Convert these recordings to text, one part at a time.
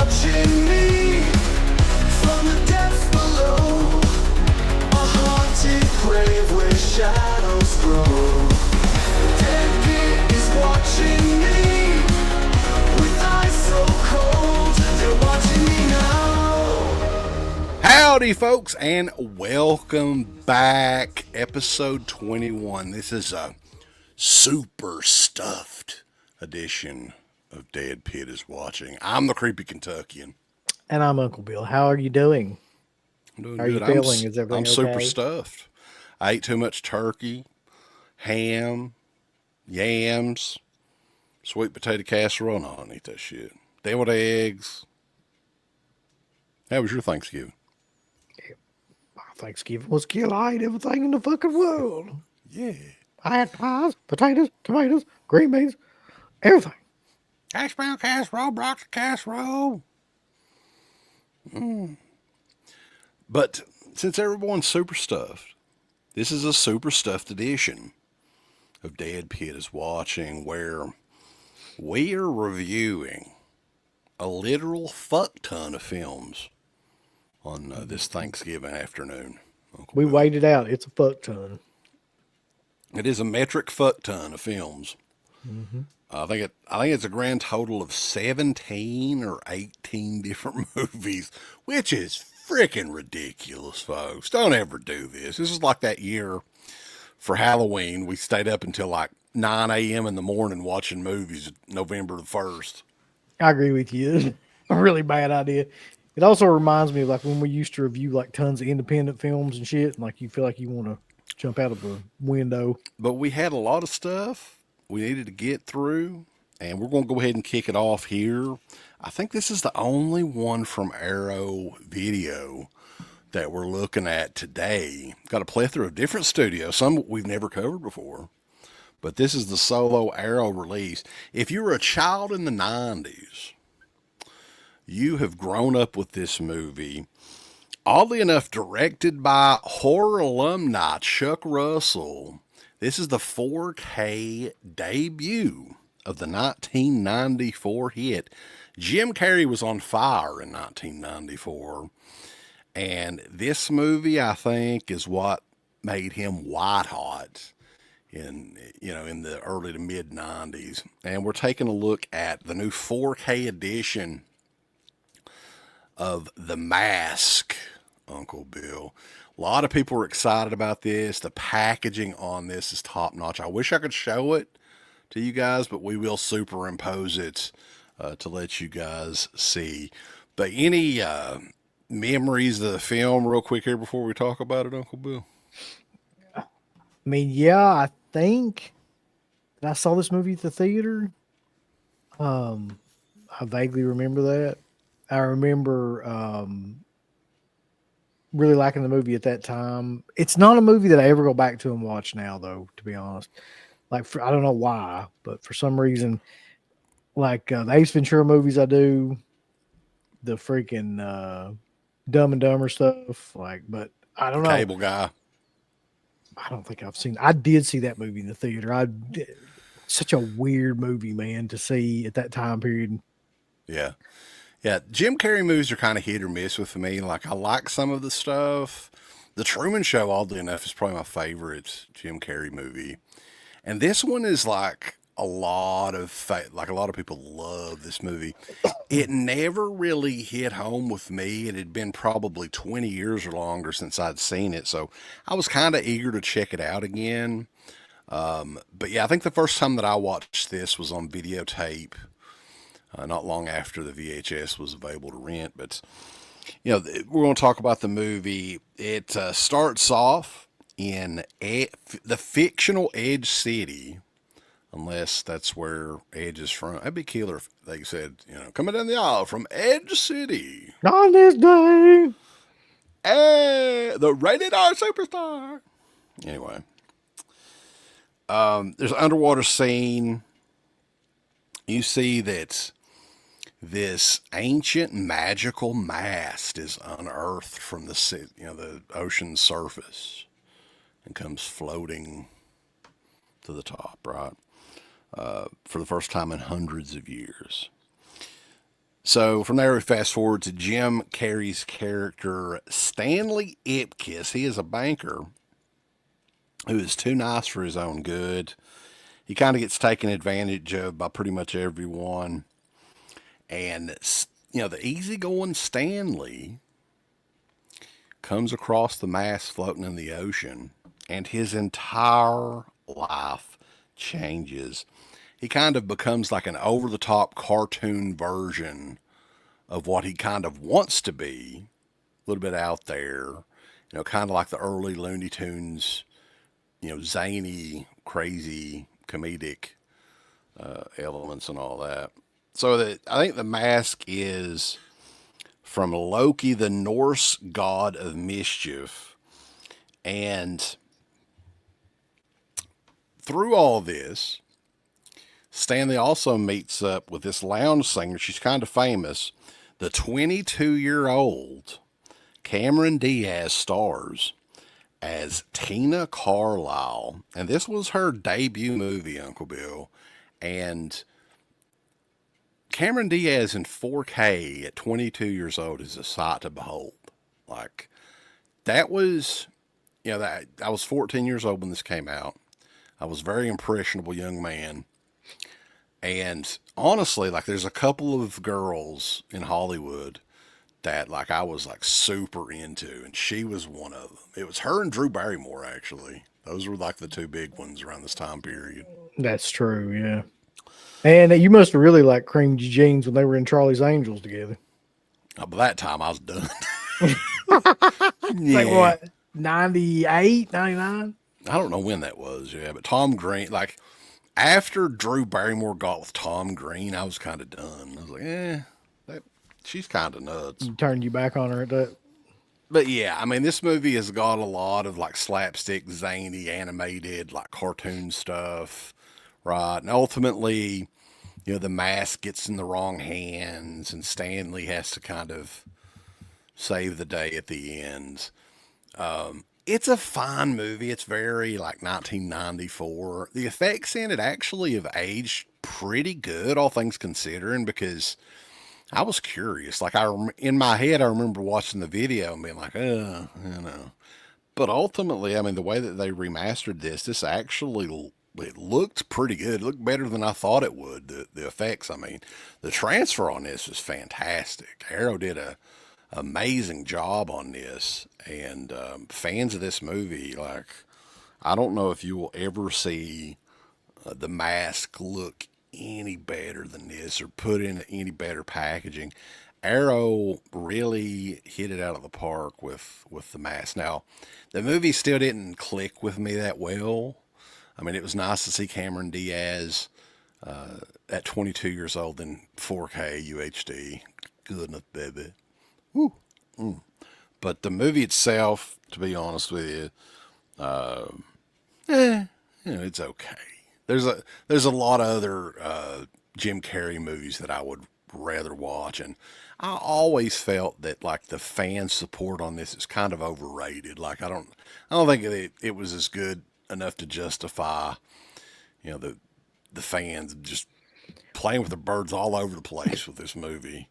watching me from the depths below. A haunted grave where shadows grow. Deadpit is watching me with eyes so cold. They're watching me now. Howdy, folks, and welcome back. Episode 21. This is a super stuffed edition of DEADPIT is watching. I'm the Creepy Kentuckian. And I'm Uncle Bill. How are you doing? I'm doing How are you good. feeling? Is everything I'm super okay? stuffed. I ate too much turkey, ham, yams, sweet potato casserole. No, I don't eat that shit. Deviled eggs. How was your Thanksgiving? Thanksgiving was kill. I ate everything in the fucking world. Yeah. I had pies, potatoes, tomatoes, green beans, everything. Hash brown casserole, broccoli casserole. But since everyone's super stuffed, this is a super stuffed edition of DEADPIT is watching, where we are reviewing a literal fuck ton of films on this Thanksgiving afternoon. Uncle We Bill. weighed it out. It's a fuck ton. It is a metric fuck ton of films. I think it's a grand total of 17 or 18 different movies, which is freaking ridiculous, folks. Don't ever do this. This is like that year for Halloween. We stayed up until like 9 a.m. in the morning watching movies November the 1st. I agree with you. It's a really bad idea. It also reminds me of like when we used to review like tons of independent films and shit, and like you feel like you want to jump out of a window. But we had a lot of stuff we needed to get through, and we're going to go ahead and kick it off here. I think this is the only one from Arrow Video that we're looking at today. Got a plethora of different studios, some we've never covered before. But this is the solo Arrow release. If you were a child in the 90s, you have grown up with this movie. Oddly enough, directed by horror alumni Chuck Russell. This is the 4K debut of the 1994 hit. Jim Carrey was on fire in 1994. And this movie, I think, is what made him white hot in the early to mid 90s. And we're taking a look at the new 4K edition of The Mask, Uncle Bill. A lot of people are excited about this. The packaging on this is top notch. I wish I could show it to you guys, but we will superimpose it to let you guys see. But any memories of the film real quick here before we talk about it, Uncle Bill? I mean, yeah, I think that I saw this movie at the theater. I vaguely remember that. I remember really liking the movie at that time. It's not a movie that I ever go back to and watch now, though, to be honest. Like, I don't know why, but for some reason, like the Ace Ventura movies I do, the freaking Dumb and Dumber stuff, like, but I don't know. Cable Guy. I don't think I've seen. I did see that movie in the theater. Such a weird movie, man, to see at that time period. Yeah. Yeah, Jim Carrey movies are kind of hit or miss with me. Like, I like some of the stuff. The Truman Show, oddly enough, is probably my favorite Jim Carrey movie. And this one is like a lot of people love this movie. It never really hit home with me. It had been probably 20 years or longer since I'd seen it, so I was kind of eager to check it out again. But yeah, I think the first time that I watched this was on videotape, not long after the VHS was available to rent. But we're going to talk about the movie. It starts off in the fictional Edge City, unless that's where Edge is from. That'd be killer if they said, coming down the aisle from Edge City On this day, the rated R superstar. Anyway, there's an underwater scene. You see that this ancient magical mast is unearthed from the ocean's surface and comes floating to the top, right? For the first time in hundreds of years. So from there, we fast forward to Jim Carrey's character, Stanley Ipkiss. He is a banker who is too nice for his own good. He kind of gets taken advantage of by pretty much everyone. And, the easygoing Stanley comes across the mass floating in the ocean, and his entire life changes. He kind of becomes like an over the top cartoon version of what he kind of wants to be, a little bit out there, kind of like the early Looney Tunes, zany, crazy, comedic elements and all that. So I think the mask is from Loki, the Norse god of mischief. And through all this, Stanley also meets up with this lounge singer. She's kind of famous. The 22-year-old Cameron Diaz stars as Tina Carlisle. And this was her debut movie, Uncle Bill. And Cameron Diaz in 4K at 22 years old is a sight to behold. Like, that was, that I was 14 years old when this came out. I was a very impressionable young man. And honestly, like, there's a couple of girls in Hollywood that, like, I was, like, super into, and she was one of them. It was her and Drew Barrymore, actually. Those were, like, the two big ones around this time period. That's true, yeah. And you must have really liked Cream Jeans when they were in Charlie's Angels together. By that time, I was done. Like what, 98, 99? I don't know when that was, yeah. But Tom Green, like, after Drew Barrymore got with Tom Green, I was kind of done. I was like, she's kind of nuts. Turned you back on her at that. But yeah, I mean, this movie has got a lot of, like, slapstick, zany, animated, like, cartoon stuff, right? And ultimately, the mask gets in the wrong hands, and Stanley has to kind of save the day at the end. It's a fine movie. It's very, like, 1994. The effects in it actually have aged pretty good, all things considering, because I was curious. Like, in my head, I remember watching the video and being like, But ultimately, I mean, the way that they remastered this actually, it looked pretty good. It looked better than I thought it would. The effects, I mean, the transfer on this is fantastic. Arrow did a amazing job on this, and fans of this movie, like, I don't know if you will ever see The Mask look any better than this or put in any better packaging. Arrow really hit it out of the park with The Mask. Now, the movie still didn't click with me that well. I mean, it was nice to see Cameron Diaz at 22 years old in 4K UHD. Good enough, baby. Woo. But the movie itself, to be honest with you, it's okay. There's a lot of other Jim Carrey movies that I would rather watch, and I always felt that, like, the fan support on this is kind of overrated. Like, I don't think it was as good enough to justify, the fans just playing with the birds all over the place with this movie.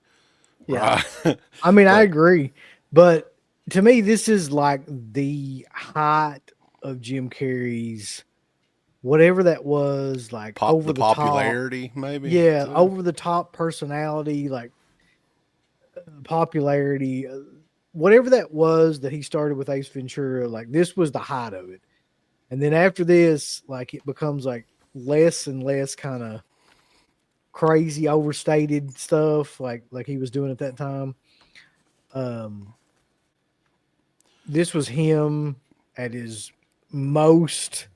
Yeah. Right? I mean, I agree, but to me, this is like the height of Jim Carrey's, whatever that was, like over the popularity, top, maybe. yeah, too. over the top personality, like popularity, whatever that was that he started with Ace Ventura. Like, this was the height of it, and then after this, like, it becomes like less and less kind of crazy, overstated stuff, like he was doing at that time. This was him at his most.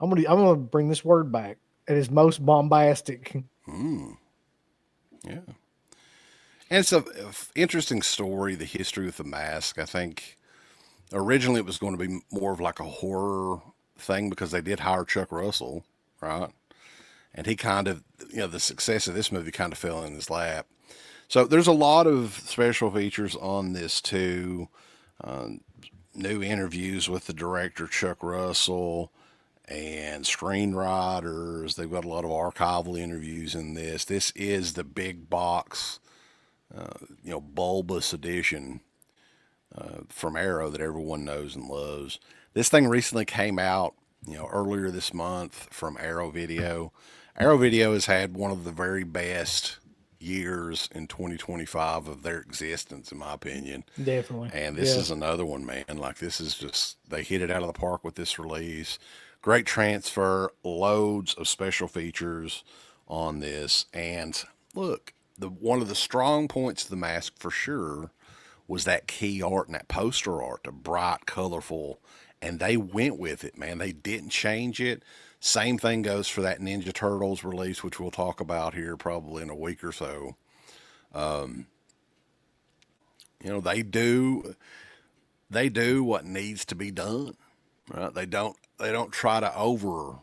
I'm gonna bring this word back, at his most bombastic. Yeah. And it's a interesting story, the history with The Mask. I think originally it was going to be more of like a horror thing because they did hire Chuck Russell, right? And he kind of, the success of this movie kind of fell in his lap. So there's a lot of special features on this too. New interviews with the director, Chuck Russell, and screenwriters. They've got a lot of archival interviews in this. This is the big box bulbous edition from Arrow that everyone knows and loves. This thing recently came out, earlier this month from Arrow Video. Arrow Video has had one of the very best years in 2025 of their existence, in my opinion. Definitely. And this Yeah. is another one, man. Like, this is just, they hit it out of the park with this release. Great transfer, loads of special features on this. And look, one of the strong points of the mask for sure was that key art and that poster art, the bright, colorful, and they went with it, man. They didn't change it. Same thing goes for that Ninja Turtles release, which we'll talk about here probably in a week or so. They do what needs to be done. Right? They don't try to overdo.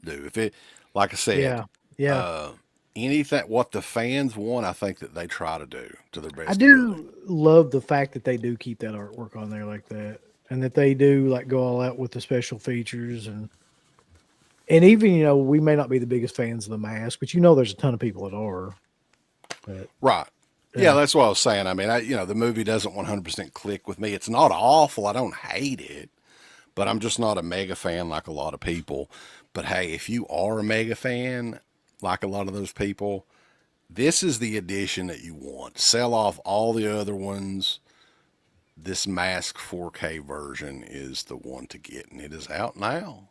If it, like I said, Yeah. Yeah. anything what the fans want, I think that they try to do to their I best ability. do love the fact that they do keep that artwork on there like that, and that they do like go all out with the special features, and even we may not be the biggest fans of the mask, but there's a ton of people that are. But Right. Yeah, that's what I was saying. I mean, the movie doesn't 100% click with me. It's not awful. I don't hate it, but I'm just not a mega fan like a lot of people. But hey, if you are a mega fan, like a lot of those people, this is the edition that you want. Sell off all the other ones. This Mask 4K version is the one to get, and it is out now.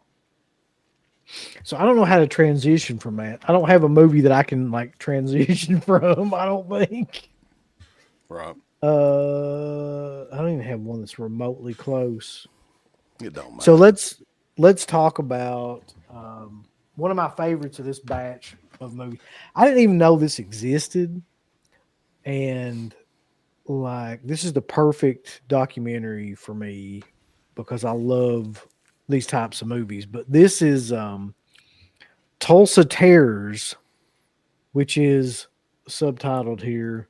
so I don't know how to transition from that. I don't have a movie that I can like transition from. I don't think. Right. I don't even have one that's remotely close. It don't matter. So let's talk about one of my favorites of this batch of movies. I didn't even know this existed, and like this is the perfect documentary for me because I love these types of movies. But this is Tulsa Terrors, which is subtitled here.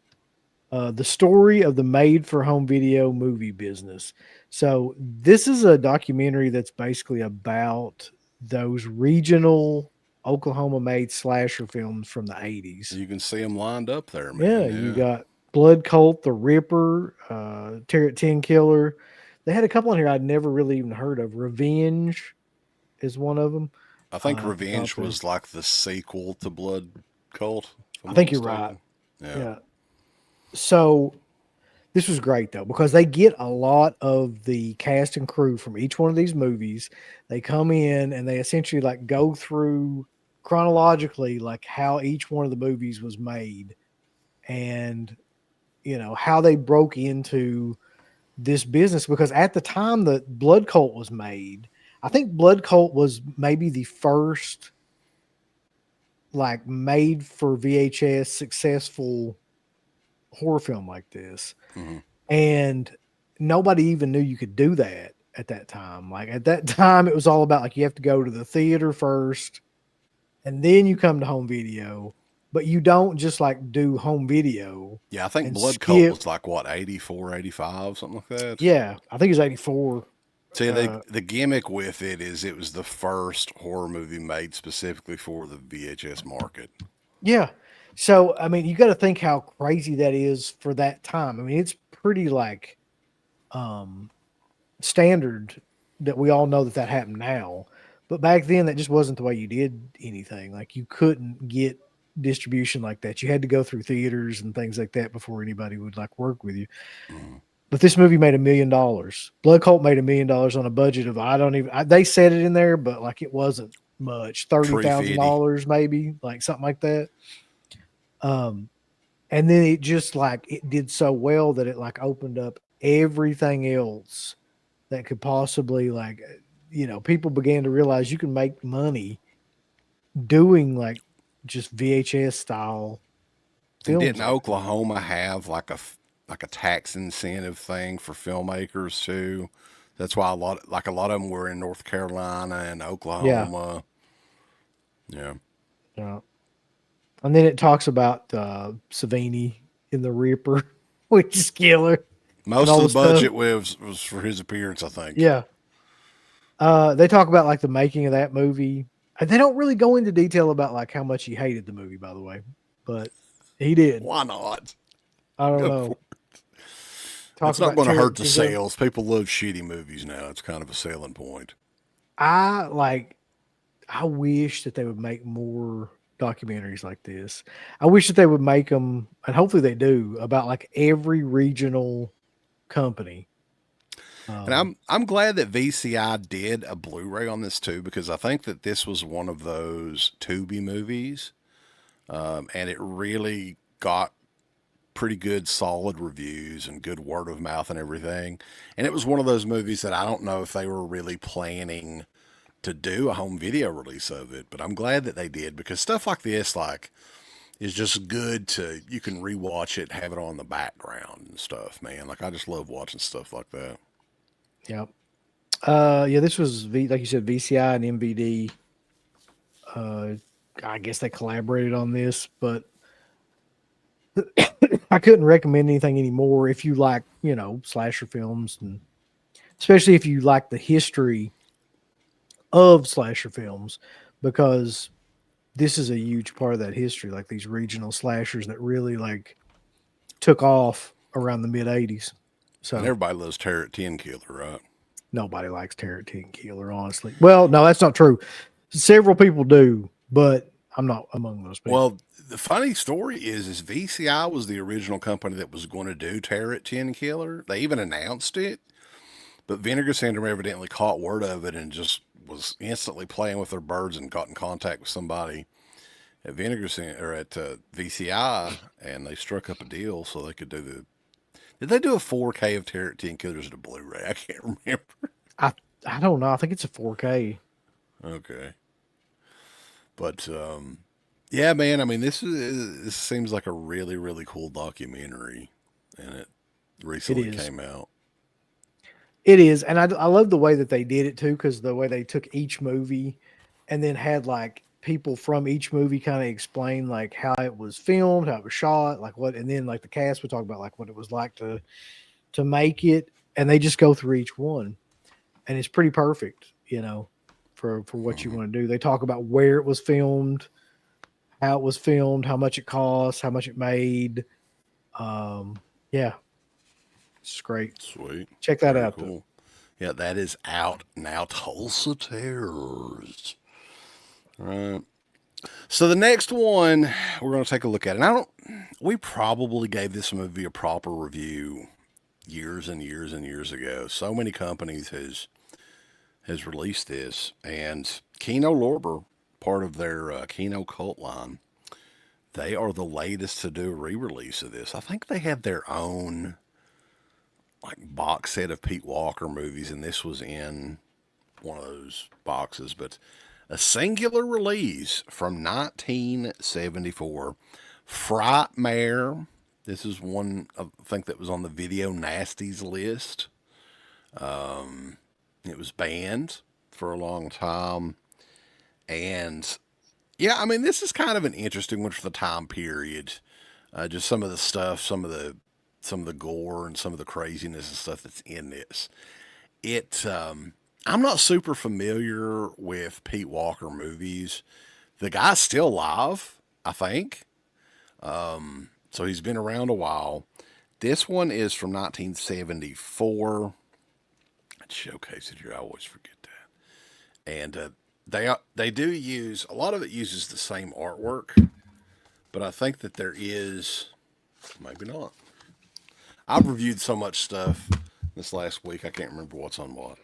The story of the made-for-home video movie business. So this is a documentary that's basically about those regional Oklahoma-made slasher films from the 80s. You can see them lined up there, Yeah, man. you got Blood Cult, The Ripper, Terror 10 Killer. They had a couple in here I'd never really even heard of. Revenge is one of them. I think It's Revenge out there. was like the sequel to Blood Cult. If I'm I think not you're right. mistaken. Yeah. Yeah. So this was great though, because they get a lot of the cast and crew from each one of these movies. They come in and they essentially like go through chronologically, like how each one of the movies was made and, how they broke into this business. Because at the time that Blood Cult was made, I think Blood Cult was maybe the first like made for VHS successful horror film like this. Mm-hmm. And nobody even knew you could do that at that time. Like at that time, it was all about like you have to go to the theater first and then you come to home video, but you don't just like do home video. Yeah, I think and Blood skip. Cult was like, what, 84, 85, something like that? Yeah, I think it was 84. See, the gimmick with it is it was the first horror movie made specifically for the VHS market. Yeah. So, I mean, you got to think how crazy that is for that time. I mean, it's pretty like standard that we all know that happened now. But back then, that just wasn't the way you did anything. Like, you couldn't get distribution like that. You had to go through theaters and things like that before anybody would like work with you. Mm. But this movie made $1 million. Blood Cult made $1 million on a budget of they said it in there, but like it wasn't much, $30,000 maybe, like something like that. And then it just like it did so well that it like opened up everything else that could possibly like people began to realize you can make money doing like just VHS style And films. didn't Oklahoma have like a tax incentive thing for filmmakers too? That's why a lot of them were in North Carolina and Oklahoma. Yeah. Yeah. And then it talks about Savini in The Reaper, which is killer. Most all of the the stuff. budget was for his appearance, I think. Yeah. They talk about like the making of that movie. And they don't really go into detail about like how much he hated the movie, by the way, but he did. Why not? I don't Go know. for Talk It's not about going to hurt the is there, sales. People love shitty movies now. It's kind of a selling point. I like. I wish that they would make more documentaries like this. I wish that they would make them, and hopefully they do, about like every regional company. And Um, I'm glad that VCI did a Blu-ray on this too, because I think that this was one of those Tubi movies, and it really got pretty good, solid reviews and good word of mouth and everything. And it was one of those movies that I don't know if they were really planning to do a home video release of it, but I'm glad that they did because stuff like this, like, is just good to you can rewatch it, have it on the background and stuff, man. Like I just love watching stuff like that. yeah. Yeah, this was like you said, VCI and MVD. Uh, I guess they collaborated on this, but I couldn't recommend anything anymore if you like, slasher films, and especially if you like the history of slasher films, because this is a huge part of that history. Like these regional slashers that really like took off around the mid '80s. And So everybody loves Terror at 10 Killer, right? nobody likes Terror Teen Killer, honestly. Well, no, that's not true. Several people do, but I'm not among those people. Well, the funny story is VCI was the original company that was going to do Terror at 10 Killer. They even announced it, but Vinegar Syndrome evidently caught word of it and just was instantly playing with their birds and got in contact with somebody at or at VCI, and they struck up a deal so they could do the. Did they do a 4K of Terror at 10 Killers at a Blu-ray? I can't remember. I I don't know. I think it's a 4K. Okay, but yeah, man. I mean, this seems like a really really cool documentary, and it It recently is. came out. It is, and I love the way that they did it too, because the way they took each movie and then had like people from each movie kind of explain like how it was filmed, how it was shot, like what, and then like the cast would talk about like what it was like to make it, and they just go through each one, and it's pretty perfect, for what you Mhm. want to do. They talk about where it was filmed, how it was filmed, how much it cost, how much it made. Yeah, it's great. Sweet, Check that very out though. cool. Yeah, that is out now. Tulsa Terrors. All right. So the next one we're going to take a look at, and I don't. We probably gave this movie a proper review years and years and years ago. So many companies has released this, and Kino Lorber, part of their Kino cult line, they are the latest to do a re-release of this. I think they have their own like box set of Pete Walker movies, and this was in one of those boxes, but a singular release from 1974, Frightmare. This is one I think that was on the Video Nasties list. It was banned for a long time, and yeah, I mean this is kind of an interesting one for the time period. Just some of the stuff, some of the gore and some of the craziness and stuff that's in this. It I'm not super familiar with Pete Walker movies. The guy's still alive, I think. So he's been around a while. This one is from 1974. It showcased it here. I always forget that. And they do use a lot of it uses the same artwork, but I think that there is maybe not. I've reviewed so much stuff this last week I can't remember what's on what.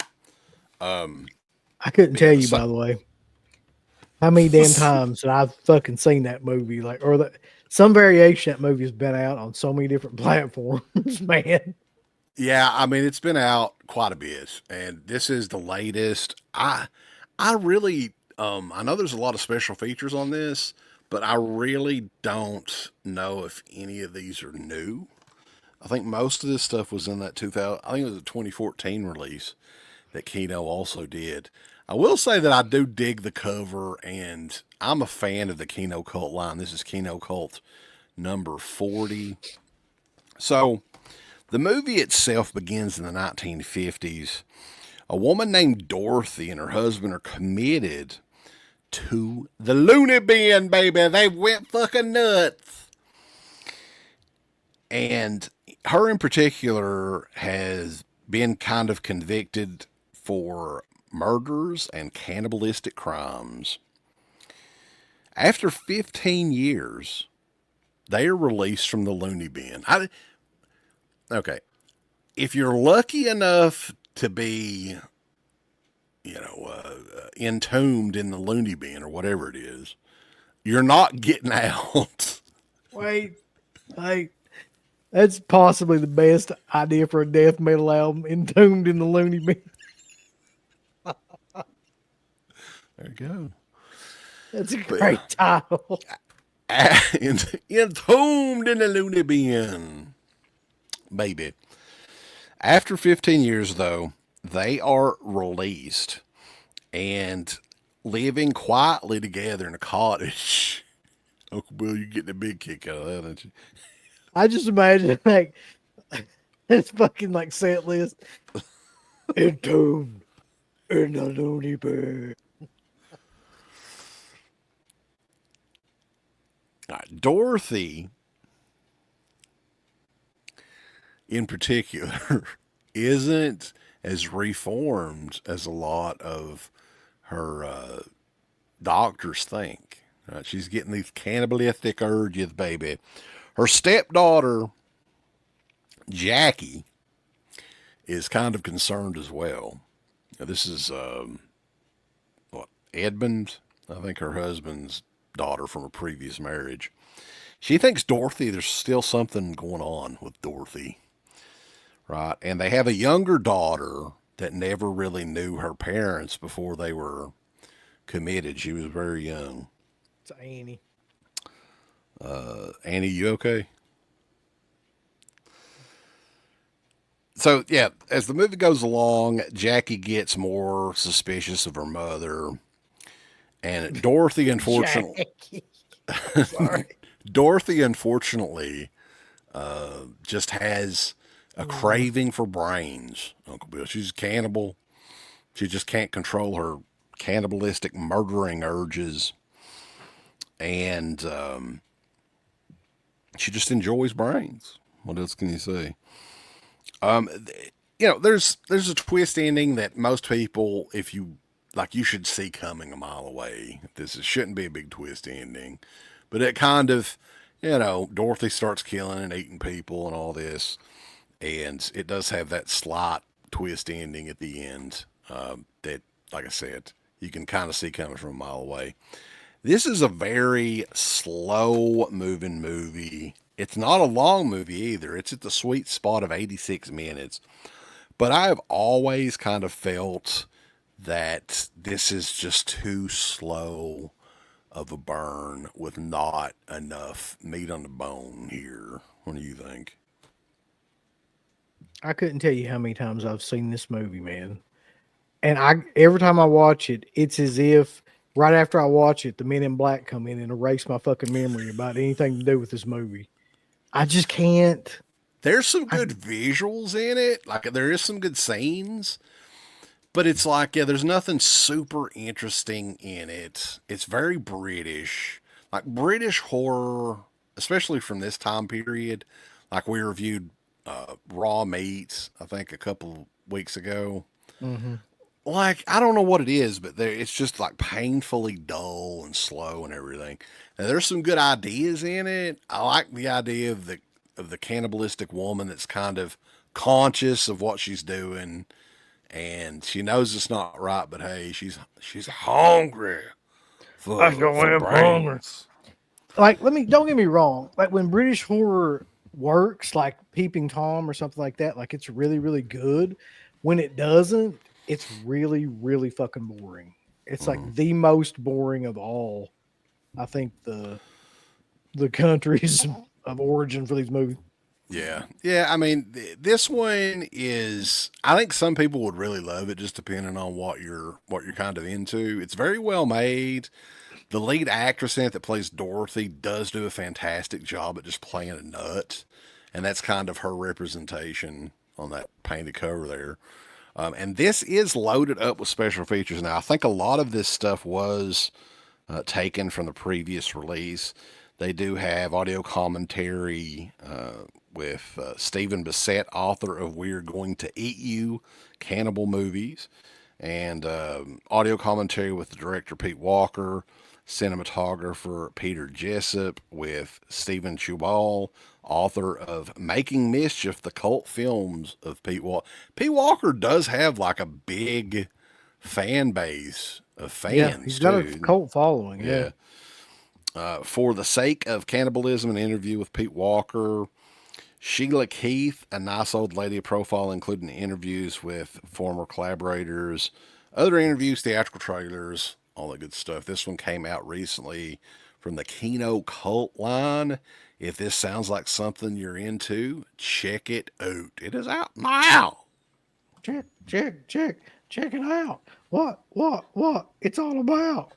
I couldn't But yeah, tell you, by the way, how many damn times that I've fucking seen that movie, like, or some variation of that movie has been out on so many different platforms, man. yeah, I mean it's been out quite a bit, and this is the latest. I really I know there's a lot of special features on this, but I really don't know if any of these are new. I think most of this stuff was in that 2000. I think it was a 2014 release that Kino also did. I will say that I do dig the cover, and I'm a fan of the Kino Cult line. This is Kino Cult number 40. So the movie itself begins in the 1950s. A woman named Dorothy and her husband are committed to the loony bin, baby. They went fucking nuts. And her in particular has been kind of convicted for murders and cannibalistic crimes. After 15 years, they are released from the loony bin. Okay, if you're lucky enough to be, entombed in the loony bin or whatever it is, you're not getting out. Wait, wait. That's possibly the best idea for a death metal album, Entombed in the Looney Bin. There you go. That's a great title. Entombed in the loony bin. Baby. After 15 years, though, they are released and living quietly together in a cottage. Uncle Bill, you're getting a big kick out of that, aren't you? I just imagine like it's fucking like set list. Entombed in the Looney Bin. All right, Dorothy, in particular, isn't as reformed as a lot of her doctors think. Right? She's getting these cannibalistic urges, baby. Her stepdaughter, Jackie, is kind of concerned as well. Now, this is Edmund, I think her husband's daughter from a previous marriage. She thinks Dorothy, there's still something going on with Dorothy, right? And they have a younger daughter that never really knew her parents before they were committed. She was very young. It's Annie. Annie, you okay? So, yeah, as the movie goes along, Jackie gets more suspicious of her mother. And Dorothy, unfortunately, Sorry. Dorothy, unfortunately, just has a craving for brains, Uncle Bill. She's a cannibal. She just can't control her cannibalistic murdering urges. And she just enjoys brains. What else can you say? There's a twist ending that most people, if you like, you should see coming a mile away. Shouldn't be a big twist ending, but it kind of, Dorothy starts killing and eating people and all this, and it does have that slight twist ending at the end that, like I said, you can kind of see coming from a mile away. This is a very slow moving movie. It's not a long movie either. It's at the sweet spot of 86 minutes. But I have always kind of felt that this is just too slow of a burn with not enough meat on the bone here. What do you think? I couldn't tell you how many times I've seen this movie, man. And every time I watch it, it's as if right after I watch it, the Men in Black come in and erase my fucking memory about anything to do with this movie. I just can't. There's some good visuals in it. Like, there is some good scenes. But it's like, yeah, there's nothing super interesting in it. It's very British. Like, British horror, especially from this time period. Like, we reviewed Raw Meat, I think, a couple weeks ago. Mm-hmm. Like, I don't know what it is, but it's just like painfully dull and slow and everything. Now, there's some good ideas in it. I like the idea of the cannibalistic woman that's kind of conscious of what she's doing, and she knows it's not right, but hey, she's hungry for brains. Like, don't get me wrong. Like, when British horror works, like Peeping Tom or something like that, like, it's really, really good. When it doesn't, it's really, really fucking boring. It's like the most boring of all. I think the countries of origin for these movies. Yeah. I mean, this one is. I think some people would really love it, just depending on what you're kind of into. It's very well made. The lead actress in it that plays Dorothy does do a fantastic job at just playing a nut, and that's kind of her representation on that painted cover there. And this is loaded up with special features. Now, I think a lot of this stuff was taken from the previous release. They do have audio commentary with Stephen Bissett, author of We're Going to Eat You, Cannibal Movies, and audio commentary with the director Pete Walker, cinematographer Peter Jessup, with Stephen Chubal, author of Making Mischief, the cult films of Pete Walker. Pete Walker does have like a big fan base of Yeah, fans he's got a too. cult following. Yeah. Yeah. For the Sake of Cannibalism, an interview with Pete Walker. Sheila Keith, a nice old lady profile, including interviews with former collaborators, other interviews, theatrical trailers, all that good stuff. This one came out recently from the Kino Cult line. If this sounds like something you're into, check it out. It is out now. Check it out. What? It's all about.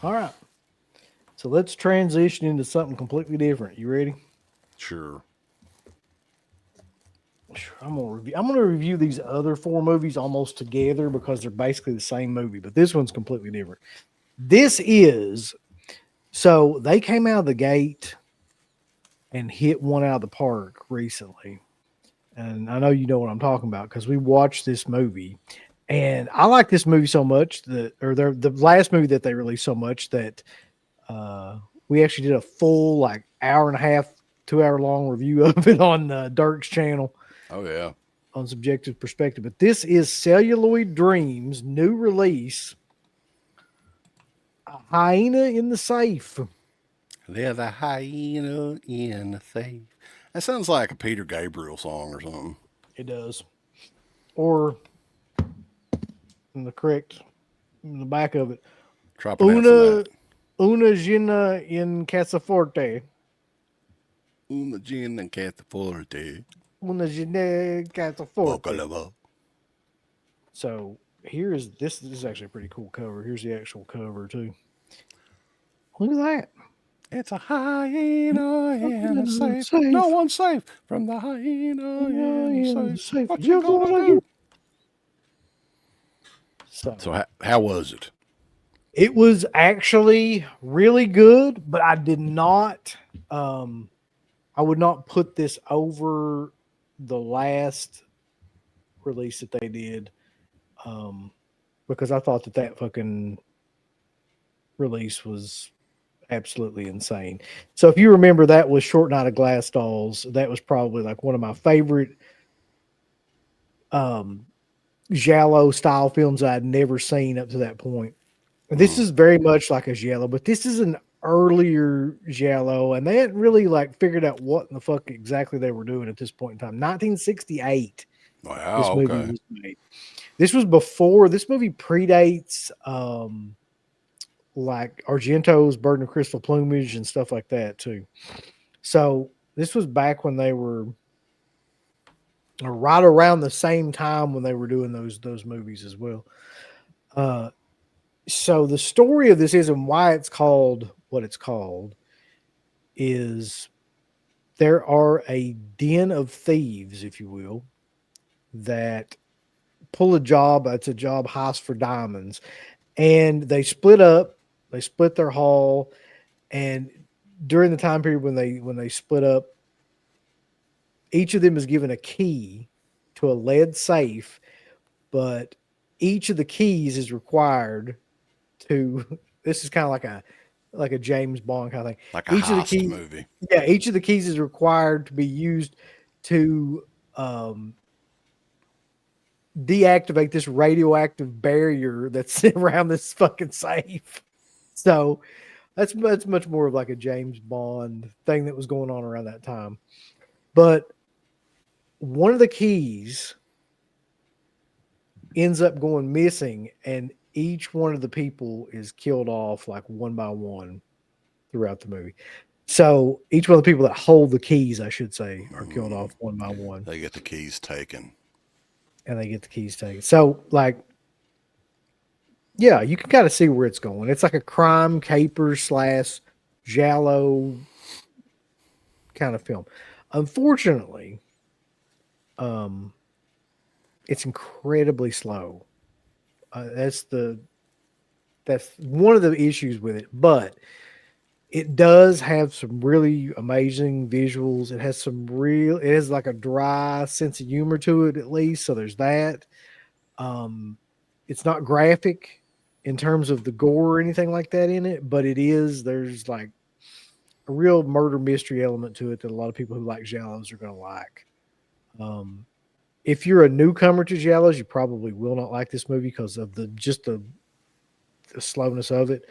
All right. So let's transition into something completely different. You ready? Sure. I'm gonna review these other four movies almost together because they're basically the same movie, but this one's completely different. So they came out of the gate and hit one out of the park recently. And I know you know what I'm talking about because we watched this movie. And I like this movie so much the last movie that they released so much that we actually did a full like hour and a half, 2 hour long review of it on Dirk's channel. Oh, yeah. On Subjective Perspective. But this is Celluloid Dreams' new release, A Hyena in the Safe. There's a hyena in the safe. That sounds like a Peter Gabriel song or something. It does. Or in the back of it. Try pronouncing that. Una Gina in Casaforte. Una gin and Cataforte. Una Gina Casaforte. Bocalava. So this is actually a pretty cool cover. Here's the actual cover too. Look at that. It's a hyena in a safe. No one's safe from the hyena in a safe. What you gonna do? So how was it? It was actually really good, but I did not. I would not put this over the last release that they did, because I thought that fucking release was absolutely insane. So if you remember, that was Short Night of Glass Dolls. That was probably like one of my favorite giallo style films I'd never seen up to that point. This is very much like a giallo, but this is an earlier giallo, and they hadn't really like figured out what in the fuck exactly they were doing at this point in time. 1968. Wow, this movie okay. was made. This movie predates like Argento's Burden of Crystal Plumage and stuff like that too. So this was back when they were right around the same time when they were doing those movies as well. So the story of this is, and why it's called what it's called, is there are a den of thieves, if you will, that pull a job. It's a job heist for diamonds, and they split up. They split their haul, and during the time period when they split up, each of them is given a key to a lead safe, but each of the keys is required to. This is kind of like a James Bond kind of thing. Like a heist movie. Yeah, each of the keys is required to be used to deactivate this radioactive barrier that's around this fucking safe. So that's much more of like a James Bond thing that was going on around that time. But one of the keys ends up going missing, and each one of the people is killed off like one by one throughout the movie. So each one of the people that hold the keys, I should say, are killed off one by one. They get the keys taken. So, like, yeah, you can kind of see where it's going. It's like a crime caper / giallo kind of film. Unfortunately, it's incredibly slow. That's one of the issues with it. But It does have some really amazing visuals. It has it has like a dry sense of humor to it, at least. So there's that. Um, it's not graphic in terms of the gore or anything like that in it, but there's like a real murder mystery element to it that a lot of people who like Giallos are going to like. Um, if you're a newcomer to Giallos, you probably will not like this movie because of the slowness of it.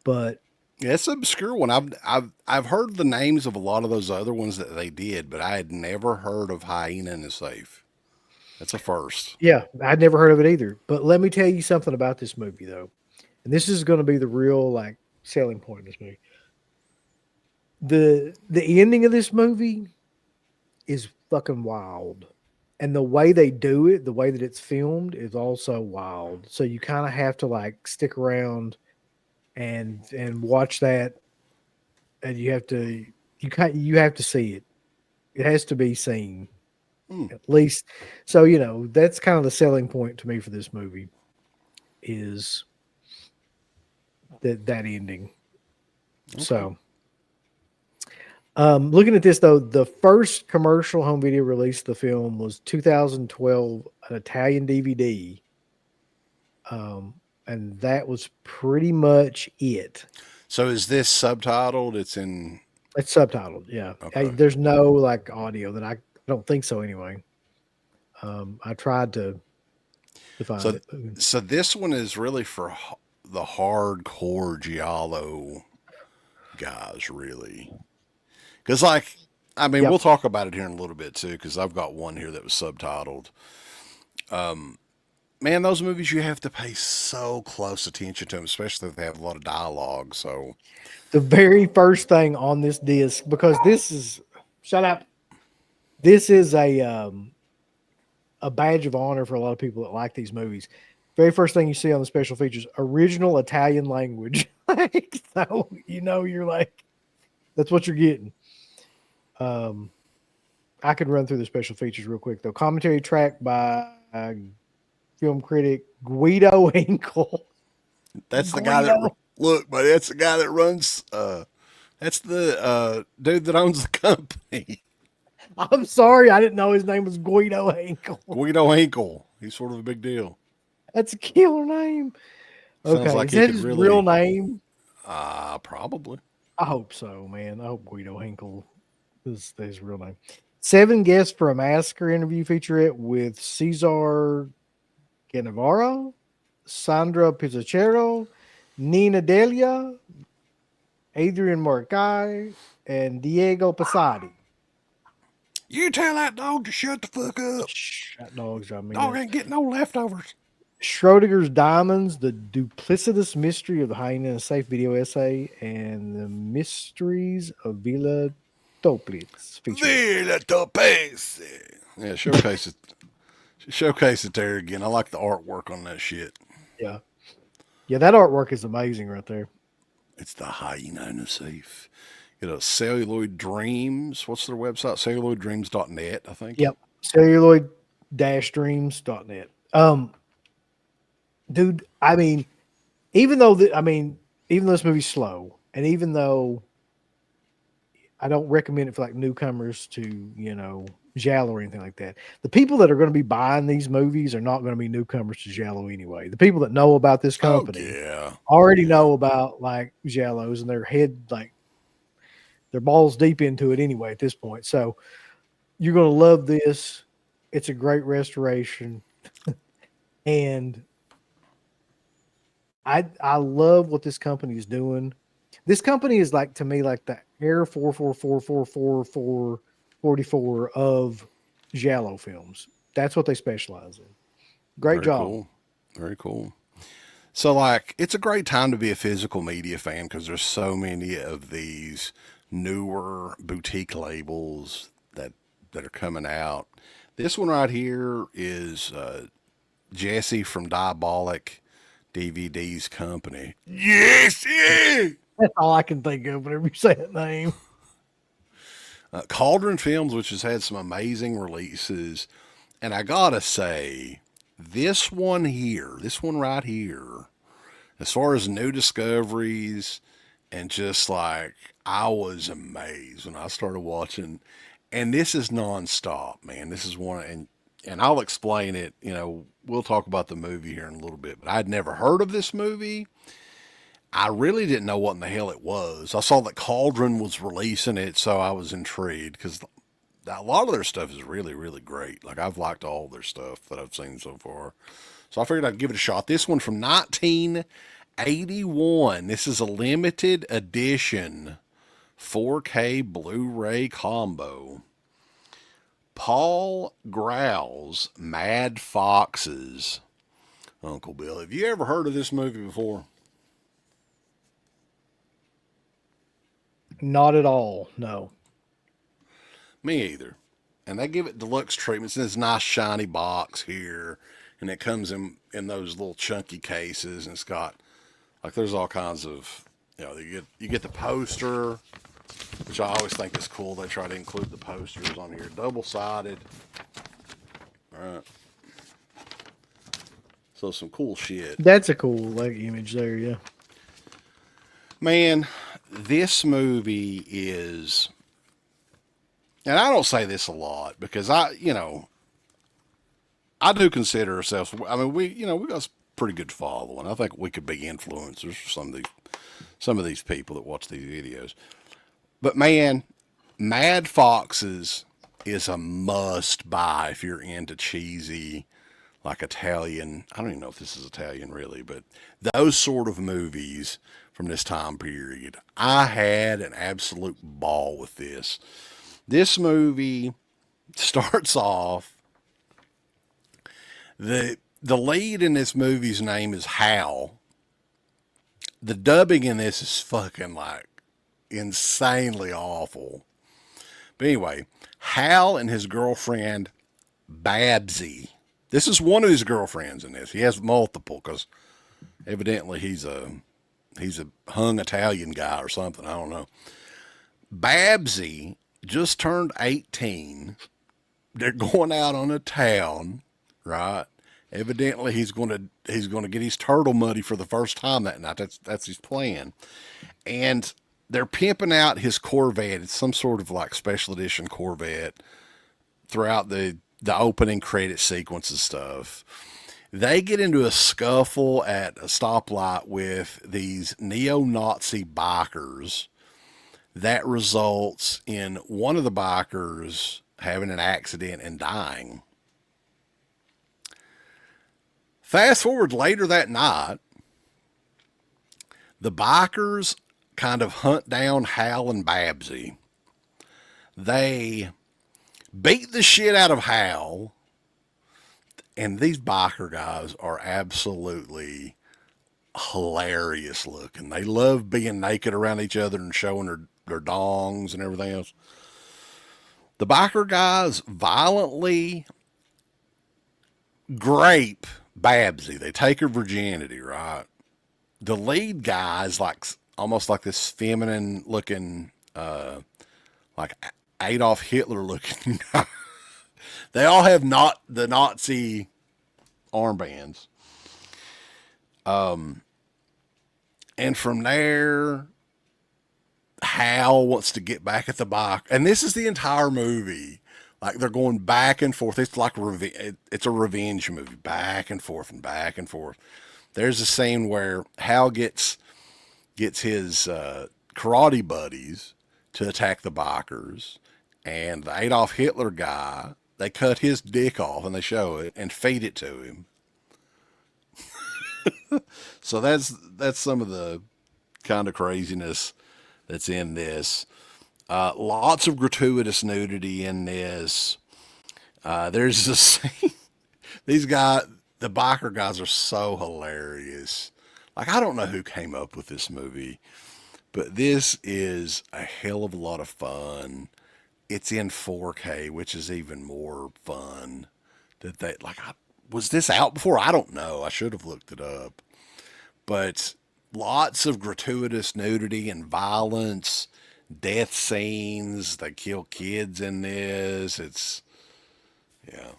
But Yeah, it's an obscure one. I've heard the names of a lot of those other ones that they did, but I had never heard of Hyena in a Safe. That's a first. yeah, I'd never heard of it either. But let me tell you something about this movie, though. And this is going to be the real like selling point of this movie. The ending of this movie is fucking wild. And the way they do it, the way that it's filmed is also wild. So you kind of have to like stick around and watch that, and you have to see it. It has to be seen Hmm. at least. So that's kind of the selling point to me for this movie is that ending. Okay. So looking at this though, the first commercial home video release of the film was 2012, an Italian DVD. And that was pretty much it. So is this subtitled? It's in. It's subtitled, yeah. Okay. There's no like audio that I don't think so anyway. I tried to find So it. so this one is really for the hardcore giallo guys, really. Because I mean, Yep. we'll talk about it here in a little bit too. Because I've got one here that was subtitled. Man, those movies you have to pay so close attention to them, especially if they have a lot of dialogue. So The very first thing on this disc, because this is shut up. This is a badge of honor for a lot of people that like these movies. Very first thing you see on the special features, original Italian language. Like, so you're like, that's what you're getting. I could run through the special features real quick though. Commentary track by film critic Guido Hinkle. that's the guy that Guido. look, buddy. That's the guy that runs. That's the dude that owns the company. I'm sorry, I didn't know his name was Guido Hinkle. Guido Hinkle. He's sort of a big deal. That's a killer name. Sounds Okay, like is he that could his really. real name? Probably. I hope so, man. I hope Guido Hinkle is his real name. 7 guests for a massacre interview featurette with Cesar Genevaro, Sandra Pizzacero, Nina Delia, Adrian Morgai, and Diego Passati. You tell that dog to shut the fuck up. Shh, that dog's driving me Dog nuts. ain't getting no leftovers. Schrodinger's Diamonds, the duplicitous mystery of the Hyena In A Safe video essay, and the mysteries of Villa Toplitz feature. Villa Topese. Yeah, showcase it. Showcase it there again. I like the artwork on that shit. Yeah. Yeah, that artwork is amazing right there. It's the Hyena In A Safe. Celluloid Dreams. What's their website? Celluloiddreams.net, I think. Yep. Celluloid-dreams.net. Dude, I mean, even though this movie's slow, and even though I don't recommend it for like newcomers to, Giallo or anything like that, the people that are going to be buying these movies are not going to be newcomers to Giallo anyway. The people that know about this company yeah. already know about like Giallos, and their balls deep into it anyway at this point. So you're going to love this. It's a great restoration. And I love what this company is doing. This company is like, to me, like the Air 4444444 of Giallo films. That's what they specialize in. Great Very job. Cool. Very cool. So, it's a great time to be a physical media fan because there's so many of these newer boutique labels that are coming out. This one right here is Jesse from Diabolic DVD's company. Yes, yeah. That's all I can think of whenever you say that name. Cauldron Films, which has had some amazing releases. And I gotta say, this one right here, as far as new discoveries and just like I was amazed when I started watching. And this is nonstop, man. This is one, and I'll explain it. You know, we'll talk about the movie here in a little bit. But I'd never heard of this movie. I really didn't know what in the hell it was. I saw that Cauldron was releasing it, so I was intrigued because a lot of their stuff is really, really great. Like I've liked all their stuff that I've seen so far. So I figured I'd give it a shot. This one from 1981. This is a limited edition 4K Blu-ray combo. Paul Grau's Mad Foxes. Uncle Bill, have you ever heard of this movie before? Not at all. No. Me either. And they give it deluxe treatments in this nice shiny box here. And it comes in those little chunky cases. And it's got, like, there's all kinds of, you know, you get the poster, which I always think is cool. They try to include the posters on here. Double-sided. All right. So some cool shit. That's a cool like image there, yeah. Man, this movie is, and I don't say this a lot because I do consider ourselves, I mean, we got a pretty good following. I think we could be influencers for some of these people that watch these videos. But man, Mad Foxes is a must buy if you're into cheesy, like Italian. I don't even know if this is Italian really, but those sort of movies from this time period. I had an absolute ball with this. This movie starts off, the lead in this movie's name is Hal. The dubbing in this is fucking like insanely awful. But anyway, Hal and his girlfriend Babsy. This is one of his girlfriends in this. He has multiple because evidently he's a hung Italian guy or something. I don't know. Babsy just turned 18. They're going out on a town, right? Evidently he's going to get his turtle money for the first time that night. That's his plan. And they're pimping out his Corvette. It's some sort of like special edition Corvette throughout the opening credit sequence and stuff. They get into a scuffle at a stoplight with these neo-Nazi bikers. That results in one of the bikers having an accident and dying. Fast forward later that night, the bikers kind of hunt down Hal and Babsy. They beat the shit out of Hal. And these biker guys are absolutely hilarious looking. They love being naked around each other and showing their dongs and everything else. The biker guys violently grape Babsy. They take her virginity, right? The lead guy is like almost like this feminine looking, like Adolf Hitler looking guy. They all have not the Nazi armbands. And from there, Hal wants to get back at the bike. And this is the entire movie. Like they're going back and forth. It's like it's a revenge movie, back and forth and back and forth. There's a scene where Hal gets his karate buddies to attack the bikers, and the Adolf Hitler guy, they cut his dick off and they show it and feed it to him. So that's some of the kind of craziness that's in this. Lots of gratuitous nudity in this. There's a scene. These guys, the biker guys, are so hilarious. Like, I don't know who came up with this movie, but this is a hell of a lot of fun. It's in 4K, which is even more fun. Was this out before? I don't know. I should have looked it up. But lots of gratuitous nudity and violence, death scenes. They kill kids in this. Yeah.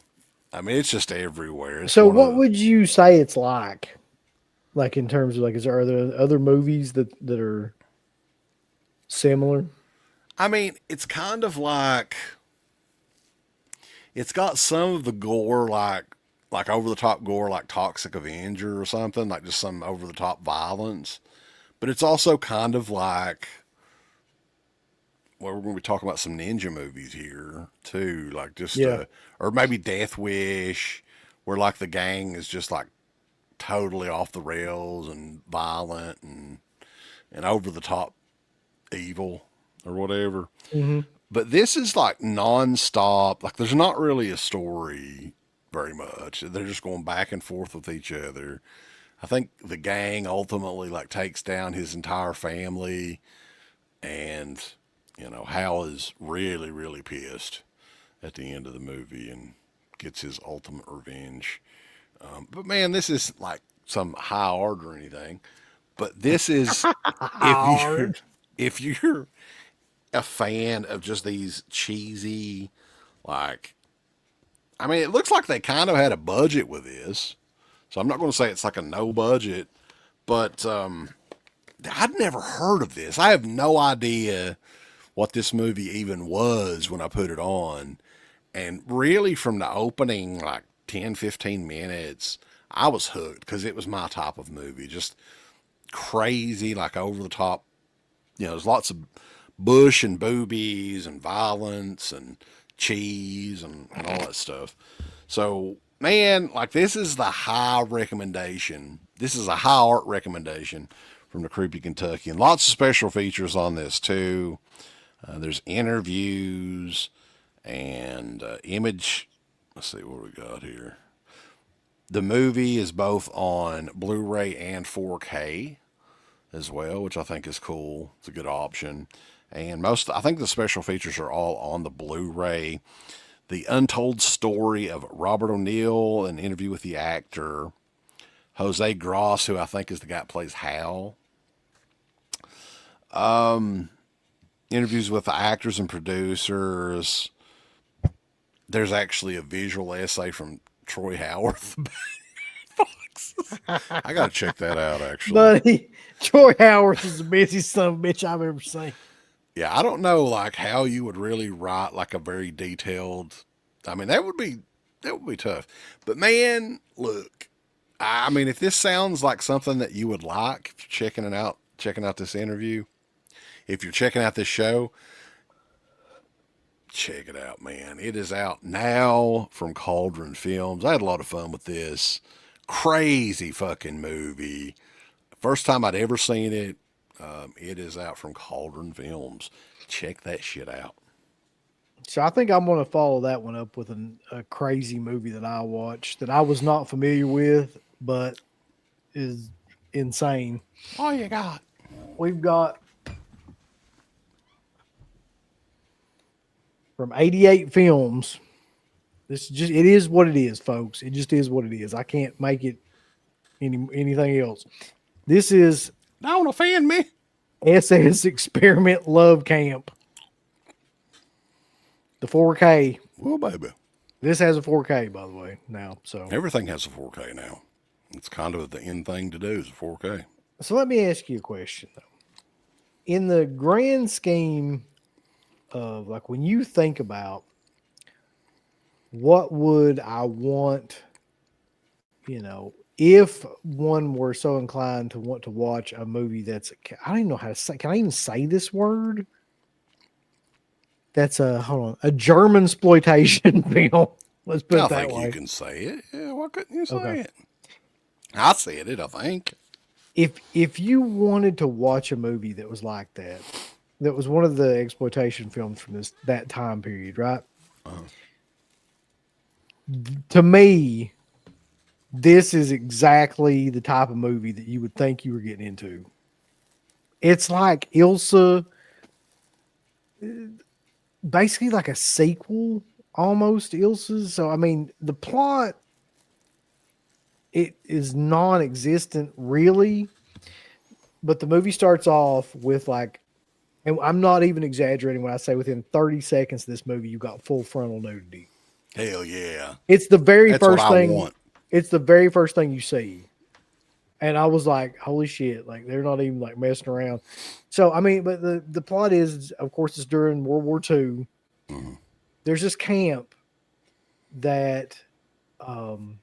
I mean, it's just everywhere. So what would you say it's like? Like in terms of like, is there other movies that are Similar. I mean, it's kind of like it's got some of the gore like over the top gore like Toxic Avenger or something, like just some over the top violence. But it's also kind of like well, we're going to be talking about some ninja movies here too, like just Yeah. or maybe Death Wish, where like the gang is just like totally off the rails and violent and over the top evil or whatever. Hmm. But this is like nonstop. Like there's not really a story very much. They're just going back and forth with each other. I think the gang ultimately like takes down his entire family, and Hal is really really pissed at the end of the movie and gets his ultimate revenge. But man, this is like some high art or anything. But this is if you Hard. if you're a fan of just these cheesy, like, I mean, it looks like they kind of had a budget with this. So I'm not going to say it's like a no budget, but I'd never heard of this. I have no idea what this movie even was when I put it on. And really, from the opening, like 10, 15 minutes, I was hooked because it was my type of movie. Just crazy, like over the top. There's lots of bush and boobies and violence and cheese and all that stuff. So, man, like this is the high recommendation. This is a high art recommendation from the Creepy Kentucky. And lots of special features on this, too. There's interviews and image. Let's see what we got here. The movie is both on Blu-ray and 4K as well, which I think is cool. It's a good option. And I think the special features are all on the Blu-ray. The Untold Story of Robert O'Neill, an interview with the actor. Jose Gross, who I think is the guy that plays Hal. Interviews with the actors and producers. There's actually a visual essay from Troy Howarth. I got to check that out, actually. Buddy, Troy Howard is the busiest son of a bitch I've ever seen. Yeah, I don't know like how you would really write like a very detailed. I mean, that would be tough. But man, look, I mean, if this sounds like something that you would like, checking out this interview, if you're checking out this show, check it out, man. It is out now from Cauldron Films. I had a lot of fun with this crazy fucking movie. First time I'd ever seen it. It is out from Cauldron Films. Check that shit out. So I think I'm going to follow that one up with a crazy movie that I watched that I was not familiar with, but is insane. What you got? We've got from 88 Films. It is what it is, folks. It just is what it is. I can't make it anything else. This is Don't offend me. SS Experiment Love Camp. The 4K. Well, baby. This has a 4K, by the way, now. So Everything has a 4K now. It's kind of the end thing to do is a 4K. So let me ask you a question, though. In the grand scheme of, like, when you think about what would I want, if one were so inclined to want to watch a movie that's, I don't even know how to say, can I even say this word? That's a German exploitation film. Let's put I it that think way. you can say it. Yeah, why couldn't you say Okay. it? I said it, I think. If you wanted to watch a movie that was like that was one of the exploitation films from that time period, right? To me, this is exactly the type of movie that you would think you were getting into. It's like Ilsa, basically like a sequel almost to Ilsa's. So I mean, the plot, it is non-existent really, but the movie starts off with like, and I'm not even exaggerating when I say within 30 seconds of this movie, you got full frontal nudity. Hell yeah. It's the very That's first what I thing. want. It's the very first thing you see. And I was like, holy shit, like they're not even like messing around. So I mean, but the plot is, of course, it's during World War II. Mhm. There's this camp that um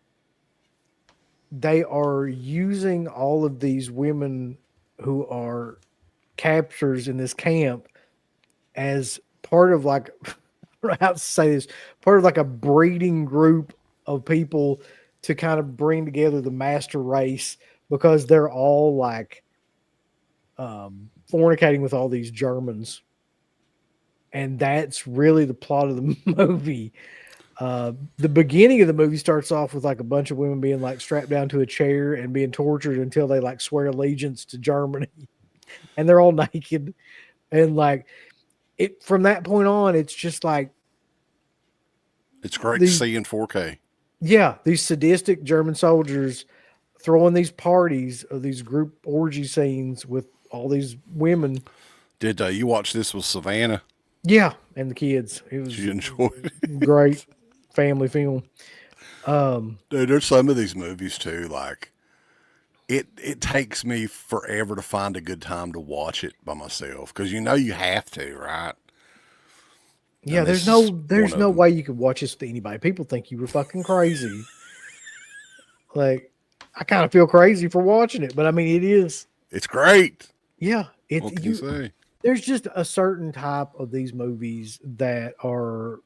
they are using all of these women who are captors in this camp as part of like I don't know how to say this, part of like a breeding group of people to kind of bring together the master race because they're all like fornicating with all these Germans. And that's really the plot of the movie. The beginning of the movie starts off with like a bunch of women being like strapped down to a chair and being tortured until they like swear allegiance to Germany, and they're all naked. And like it from that point on, it's just like It's great to these, see in 4K. yeah, these sadistic German soldiers throwing these parties of these group orgy scenes with all these women. Did you watch this with Savannah? Yeah, and the kids. It Did was you enjoy it? great family film. Um, Dude, there's some of these movies too. Like it takes me forever to find a good time to watch it by myself because you know you have to, right? Yeah, And this is one there's of no them. way you could watch this with anybody. People think you were fucking crazy. Like I kind of feel crazy for watching it, but I mean it is. It's great. Yeah, it's What can you you. say? There's just a certain type of these movies that are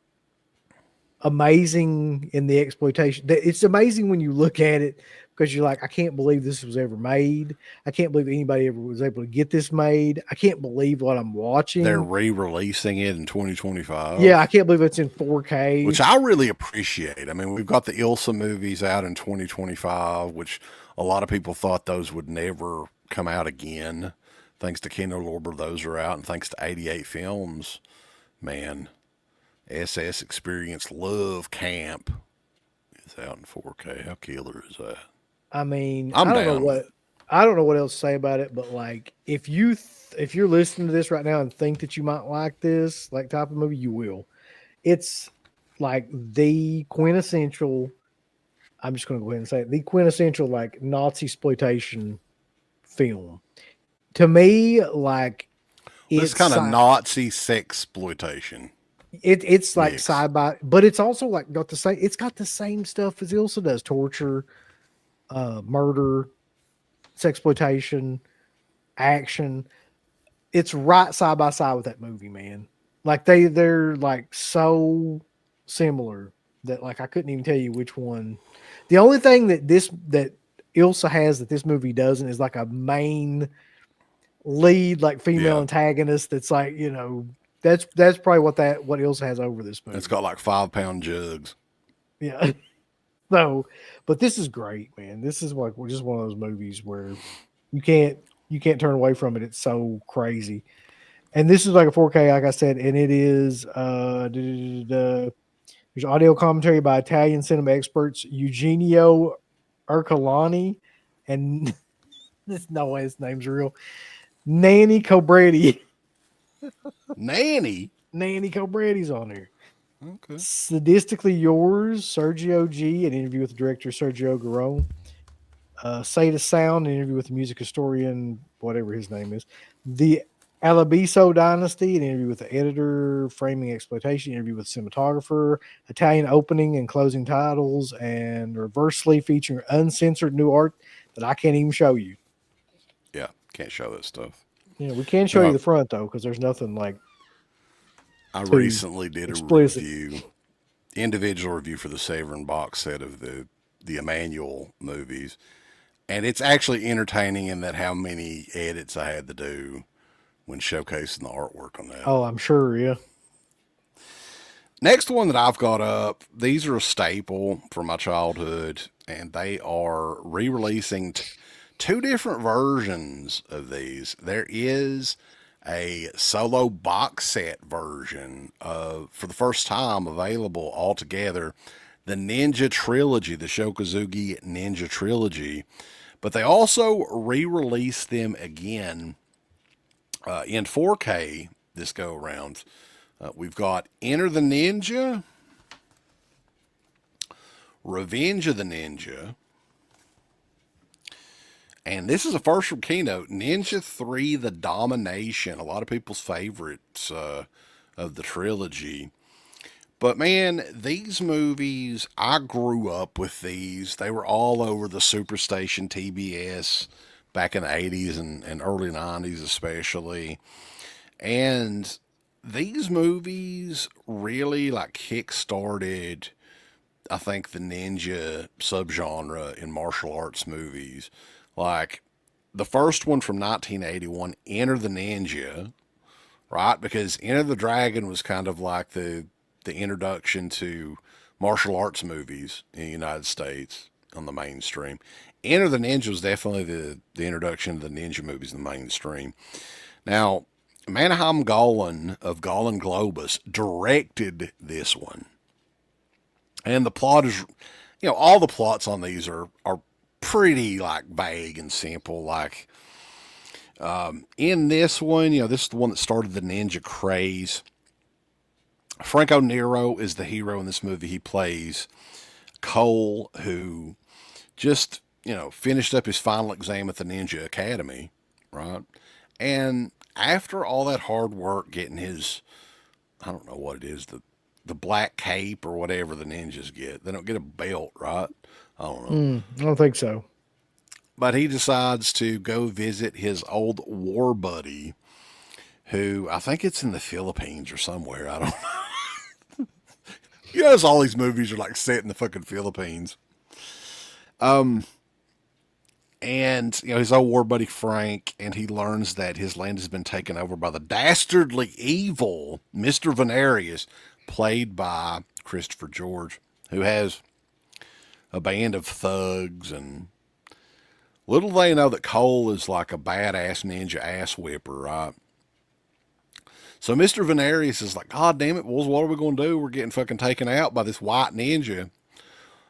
amazing in the exploitation. It's amazing when you look at it because you're like, I can't believe this was ever made. I can't believe anybody ever was able to get this made. I can't believe what I'm They're watching. re-releasing it in Yeah, 2025, I can't believe it's in 4K. which I really appreciate. I mean, we've got the Ilsa movies out in 2025, which a lot of people thought those would never come out again. Thanks to Kino Lorber, those are out, and thanks to 88 Films, man, SS Experience Love Camp is out in 4K. How killer is that? I mean, I'm down with it. I don't know what else to say about it, but like if you're listening to this right now and think that you might like this like type of movie, you will. It's like the quintessential. I'm just going to go ahead and say it, the quintessential like Nazi exploitation film. To me, like This it's kind of Nazi sexploitation it's like mix. side by, but it's also like got the same. It's got the same stuff as Ilsa does: torture, murder, sexploitation, action. It's right side by side with that movie, man. Like they're like so similar that like I couldn't even tell you which one. The only thing that Ilsa has that this movie doesn't is like a main lead like female Yeah. antagonist that's like, you know, that's probably what Ilsa has over this It's movie. got like 5 pound jugs. Yeah. So, but this is great, man. This is like just one of those movies where you can't you can't turn away from it. It's so crazy. And this is like a 4K, like I said, and it is there's audio commentary by Italian cinema experts Eugenio Ercolani and there's no way his name's real. Nanny Cobrady. Nanny. Nanny Cobrady's on there. Okay. Sadistically Yours, Sergio G, an interview with director Sergio Garone. Say to Sound, an interview with the music historian, whatever his name is. The Alabiso Dynasty, an interview with the editor, Framing Exploitation, interview with cinematographer, Italian opening and closing titles, and Reversely featuring uncensored new art that I can't even show you. Yeah. Can't show that stuff. Yeah, we can show you the front though, because there's nothing like I too recently did a explicit. review, individual review for the Severin box set of the Emmanuel movies, and it's actually entertaining in that how many edits I had to do when showcasing the artwork on that. Oh, I'm sure, yeah. Next one that I've got up, these are a staple from my childhood, and they are re-releasing two different versions of these. There is a solo box set version of, for the first time, available altogether, the Ninja Trilogy, the Shokozugi Ninja Trilogy. But they also re-released them again in 4K this go around. We've got Enter the Ninja, Revenge of the Ninja, And this is a first from Keynote, Ninja 3 The Domination, a lot of people's favorites of the trilogy. But man, these movies, I grew up with these. They were all over the Superstation TBS back in the 80s and early 90s, especially. And these movies really like kick started, I think, the ninja subgenre in martial arts movies. Like the first one from 1981, Enter the Ninja, right? Because Enter the Dragon was kind of like the introduction to martial arts movies in the United States on the mainstream. Enter the Ninja was definitely the introduction to the ninja movies in the mainstream. Now, Manaheim Golan of Golan Globus directed this one. And the plot is, all the plots on these are pretty like vague and simple. Like in this one, this is the one that started the ninja craze. Franco Nero is the hero in this movie. He plays Cole, who just, finished up his final exam at the Ninja Academy, right? And after all that hard work getting his, I don't know what it is, the black cape or whatever the ninjas get. They don't get a belt, right? I don't know. I don't think so. But he decides to go visit his old war buddy, who I think it's in the Philippines or somewhere. I don't know. All these movies are like set in the fucking Philippines. And, his old war buddy Frank, and he learns that his land has been taken over by the dastardly evil Mr. Venarius, played by Christopher George, who has a band of thugs. And little they know that Cole is like a badass ninja ass whipper, right? So Mr. Venarius is like, God damn it, Wolves, what are we going to do? We're getting fucking taken out by this white ninja.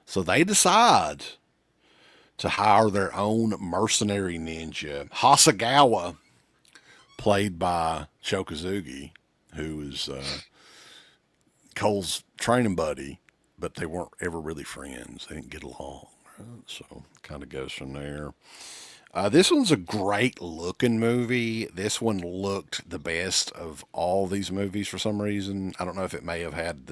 So they decide to hire their own mercenary ninja, Hasagawa, played by Kosugi, who is Cole's training buddy, but they weren't ever really friends. They didn't get along. Right? So kind of goes from there. This one's a great looking movie. This one looked the best of all these movies for some reason. I don't know if it may have had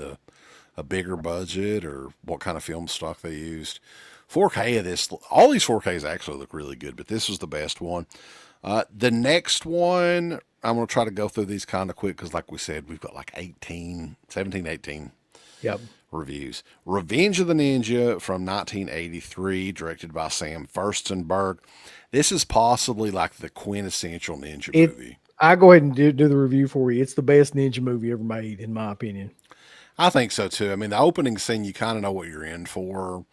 a bigger budget or what kind of film stock they used. 4K of this, all these 4Ks actually look really good, but this was the best one. The next one, I'm going to try to go through these kind of quick because, like we said, we've got like 17, 18 Yep. reviews. Revenge of the Ninja from 1983, directed by Sam Furstenberg. This is possibly like the quintessential ninja movie. I go ahead and do the review for you. It's the best ninja movie ever made, in my opinion. I think so too. I mean, the opening scene, you kind of know what you're in for.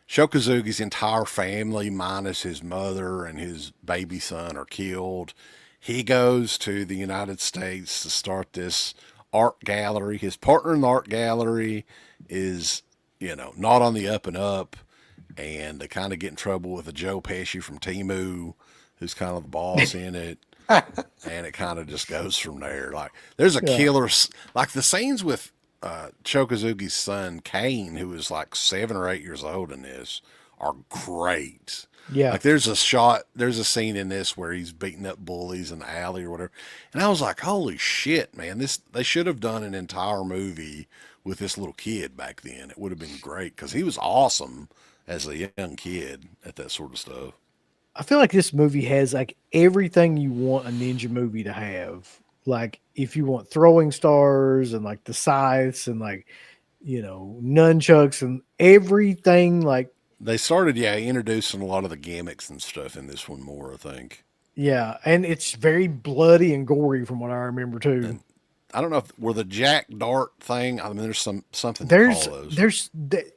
Shokozugi's entire family, minus his mother and his baby son, are killed. He goes to the United States to start this art gallery. His partner in the art gallery is, not on the up and up. And they kind of get in trouble with a Joe Pesci from Timu, who's kind of the boss in it. And it kind of just goes from there. Like, there's a killer, like the scenes with Chokozugi's son, Kane, who is like 7 or 8 years old in this, are great. Yeah. Like there's a scene in this where he's beating up bullies in the alley or whatever. And I was like, holy shit, man, they should have done an entire movie with this little kid back then. It would have been great because he was awesome as a young kid at that sort of stuff. I feel like this movie has like everything you want a ninja movie to have. Like if you want throwing stars and like the scythes and like, nunchucks and everything, like they started, introducing a lot of the gimmicks and stuff in this one more, I think. Yeah, and it's very bloody and gory from what I remember too. And I don't know if were the Jack Dart thing. I mean, there's something. There's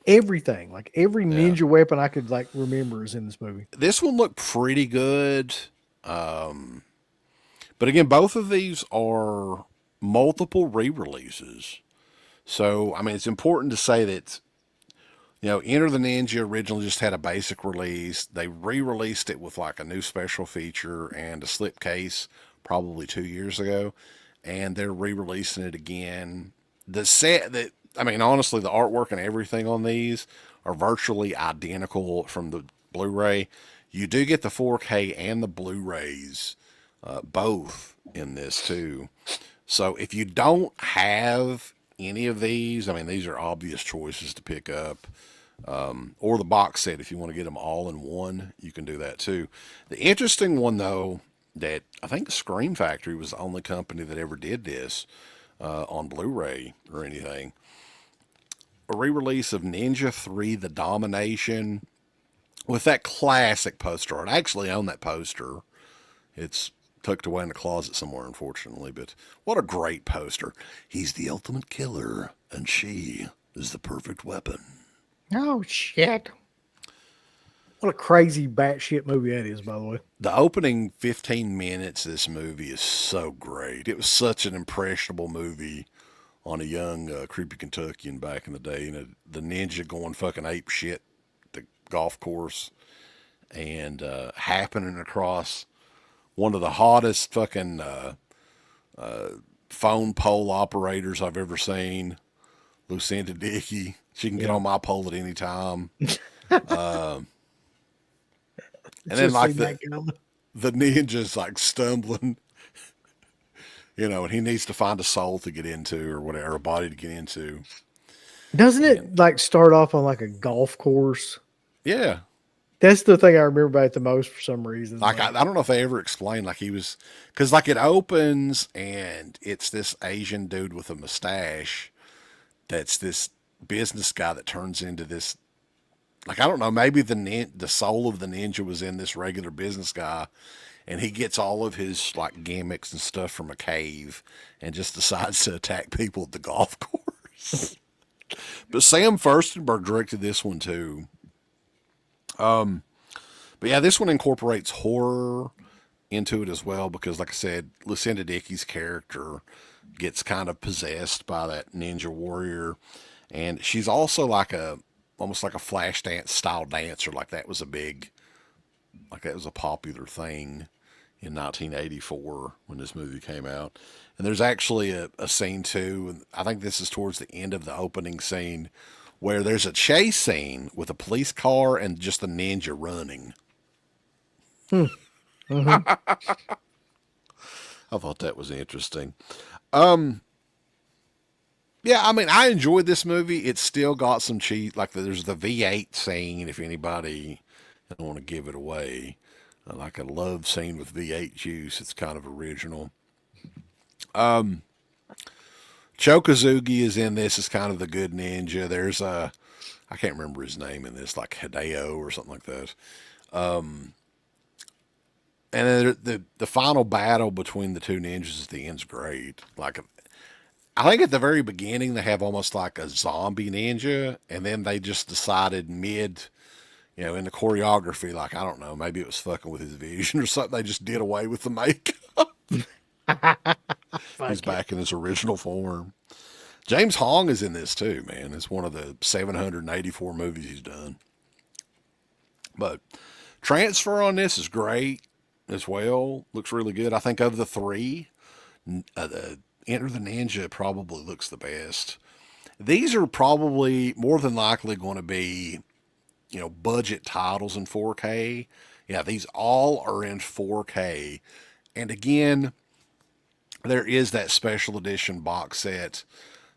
everything, like every ninja weapon I could like remember is in this movie. This one looked pretty good, but again, both of these are multiple re-releases. So I mean, it's important to say that Enter the Ninja originally just had a basic release. They re-released it with like a new special feature and a slipcase probably 2 years ago. And they're re-releasing it again. Honestly, the artwork and everything on these are virtually identical from the Blu-ray. You do get the 4K and the Blu-rays, both in this too. So if you don't have any of these, I mean, these are obvious choices to pick up. Or the box set, if you want to get them all in one, you can do that too. The interesting one, though, that I think Scream Factory was the only company that ever did this on Blu-ray or anything. A re-release of Ninja 3: The Domination with that classic poster art. I actually own that poster. It's tucked away in a closet somewhere, unfortunately, but what a great poster. He's the ultimate killer, and she is the perfect weapon. Oh shit! What a crazy batshit movie that is, by the way. The opening 15 minutes of this movie is so great. It was such an impressionable movie on a young, creepy Kentuckian back in the day. You know, the ninja going fucking ape shit at the golf course and happening across one of the hottest fucking phone pole operators I've ever seen, Lucinda Dickey. She can get on my pole at any time. And then like the ninja's like stumbling, you know, and he needs to find a soul to get into or whatever, a body to get into. Doesn't it like start off on like a golf course? Yeah. That's the thing I remember about it the most for some reason. Like, I don't know if they ever explained, like he was, because like it opens and it's this Asian dude with a mustache that's this business guy that turns into this, like, I don't know, maybe the soul of the ninja was in this regular business guy, and he gets all of his like gimmicks and stuff from a cave and just decides to attack people at the golf course. But Sam Furstenberg directed this one too. But yeah, this one incorporates horror into it as well because, like I said, Lucinda Dickey's character gets kind of possessed by that ninja warrior, and she's also like almost like a flash dance style dancer. Like that was a popular thing in 1984 when this movie came out. And there's actually a scene too, and I think this is towards the end of the opening scene, where there's a chase scene with a police car and just the ninja running. Mm-hmm. I thought that was interesting. Yeah, I mean, I enjoyed this movie. It's still got some cheese. Like there's the V8 scene. If anybody, I don't want to give it away. Like a love scene with V8 juice. It's kind of original. Kosugi is in this as kind of the good ninja. There's I can't remember his name in this, like Hideo or something like that. And then the final battle between the two ninjas at the end's great. Like, I think at the very beginning they have almost like a zombie ninja, and then they just decided mid, you know, in the choreography, like I don't know, maybe it was fucking with his vision or something. They just did away with the makeup. He's back in his original form. James Hong is in this too, man. It's one of the 784 movies he's done. But transfer on this is great as well. Looks really good. I think of the three, Enter the Ninja probably looks the best. These are probably more than likely going to be, you know, budget titles in 4K. Yeah, these all are in 4K. And again, there is that special edition box set.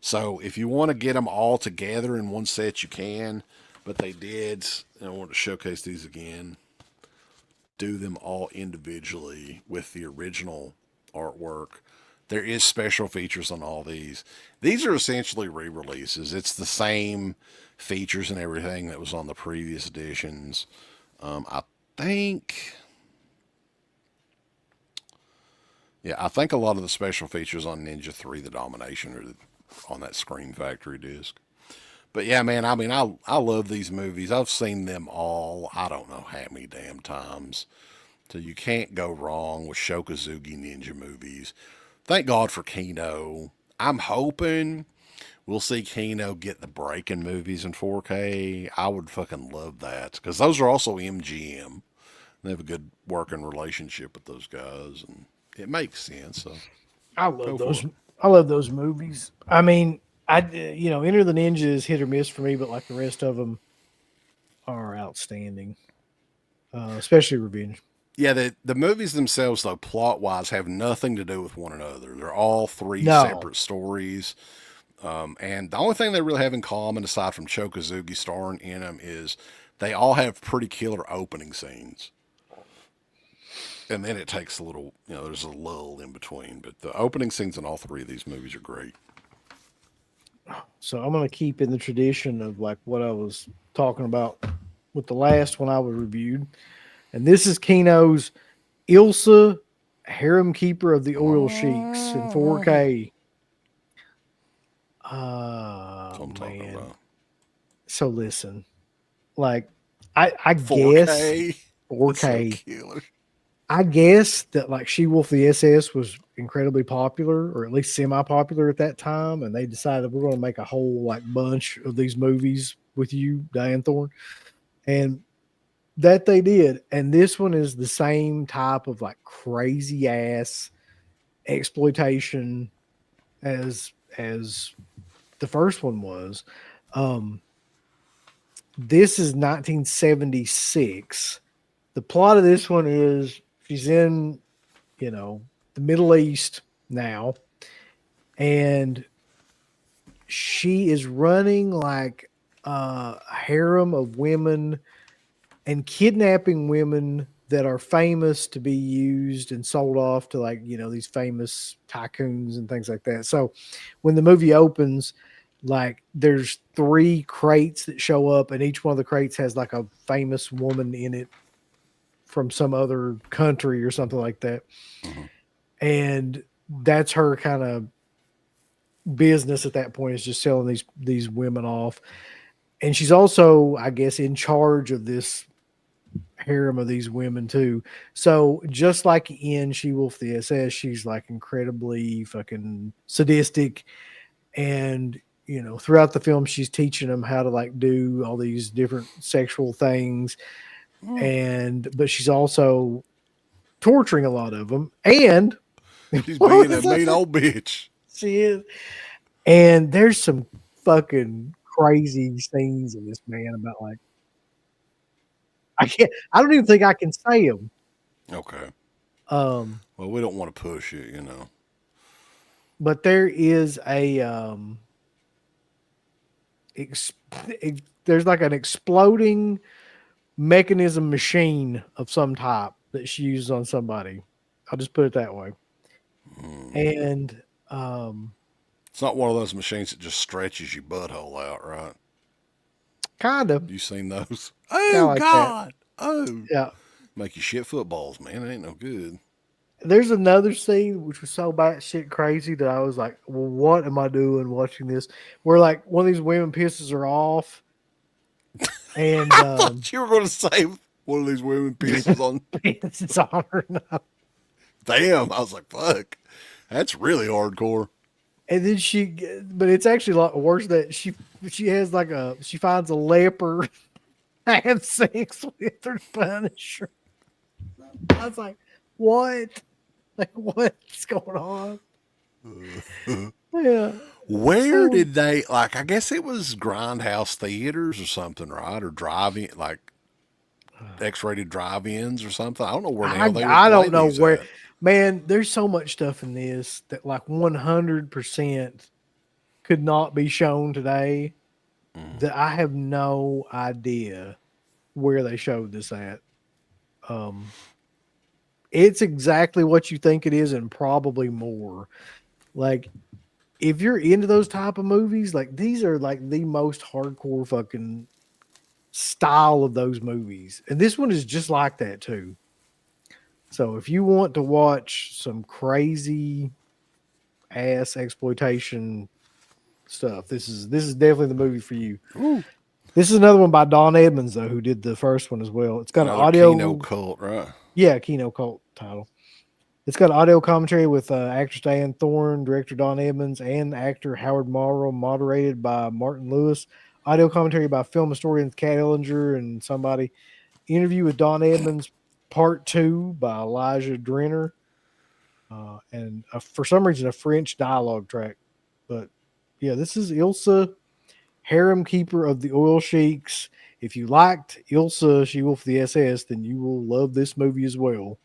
So if you want to get them all together in one set, you can. But they did, and I want to showcase these again, do them all individually with the original artwork. There is special features on all these. These are essentially re-releases. It's the same features and everything that was on the previous editions. I think a lot of the special features on Ninja 3 The Domination are on that Scream Factory disc. But yeah, man, I mean, I love these movies. I've seen them all, I don't know how many damn times. So you can't go wrong with Shokazugi Ninja movies. Thank God for Kino. I'm hoping we'll see Kino get the Breaking movies in 4K. I would fucking love that. Because those are also MGM. They have a good working relationship with those guys. And it makes sense. So I love those. I love those movies. I mean, Enter the Ninja is hit or miss for me, but like the rest of them are outstanding. especially Revenge. Yeah, the movies themselves, though, plot wise, have nothing to do with one another. They're all three No, separate stories. And the only thing they really have in common, aside from Kosugi starring in them, is they all have pretty killer opening scenes. And then it takes a little, there's a lull in between. But the opening scenes in all three of these movies are great. so I'm gonna keep in the tradition of like what I was talking about with the last one I was reviewed, and this is Kino's Ilsa, Harem Keeper of the Oil Sheiks in 4K. That's what I'm talking Man. about. So listen, like I guess 4K. That's so 4K. killer. I guess that like She Wolf the SS was incredibly popular, or at least semi-popular at that time, and they decided we're going to make a whole like bunch of these movies with you, Diane Thorne, and that they did. And this one is the same type of like crazy ass exploitation as the first one was. Um, this is 1976. The plot of this one is she's in, the Middle East now, and she is running like a harem of women and kidnapping women that are famous to be used and sold off to like, these famous tycoons and things like that. So when the movie opens, like there's 3 crates that show up, and each one of the crates has like a famous woman in it from some other country or something like that. Mhm. And that's her kind of business at that point, is just selling these women off. And she's also, I guess, in charge of this harem of these women too. So just like in She Wolf the SS, she's like incredibly fucking sadistic, and throughout the film she's teaching them how to like do all these different sexual things, but she's also torturing a lot of them. And She's what being a was that? mean old bitch. She is. And there's some fucking crazy scenes in this, man, about like I don't even think I can say them. Okay. Um, Well, we don't want to push it, but there is there's like an exploding mechanism machine of some type that she uses on somebody. I'll just put it that way. And It's not one of those machines that just stretches your butthole out, right? kind of You seen those? kind of Oh, like that. God. Oh. Yeah. Make you shit footballs, man. It ain't no good. There's another scene which was so batshit crazy that I was like, well, what am I doing watching this? Where like one of these women pisses her off, and I thought you were going to say one of these women pisses on. it's on her. Damn. I was like, fuck. That's really hardcore. And then but it's actually a lot worse that she has like she finds a leper, have sex with her to punish her. I was like, what? Like, what's going on? Yeah. Where did they, like, I guess it was Grindhouse Theaters or something, right? Or drive-in, like X-rated drive-ins or something. I don't know where the hell they would I play don't know these where, at. man, there's so much stuff in this that like 100% could not be shown today, that I have no idea where they showed this at. It's exactly what you think it is and probably more. Like, if you're into those type of movies, like these are like the most hardcore fucking style of those movies. And this one is just like that too. So if you want to watch some crazy ass exploitation stuff, this is definitely the movie for you. Ooh. This is another one by Don Edmonds though, who did the first one as well. It's got an Another audio Kino cult, right? Yeah, Kino Cult title. It's got audio commentary with actress Diane Thorne, director Don Edmonds, and actor Howard Morrow, moderated by Martin Lewis. Audio commentary by film historians Kat Ellinger and somebody. Interview with Don Edmonds, part 2 by Elijah Drenner. And for some reason, a French dialogue track. But yeah, this is Ilsa, Harem Keeper of the Oil Sheiks. if you liked Ilsa, She Wolf of the SS, then you will love this movie as well.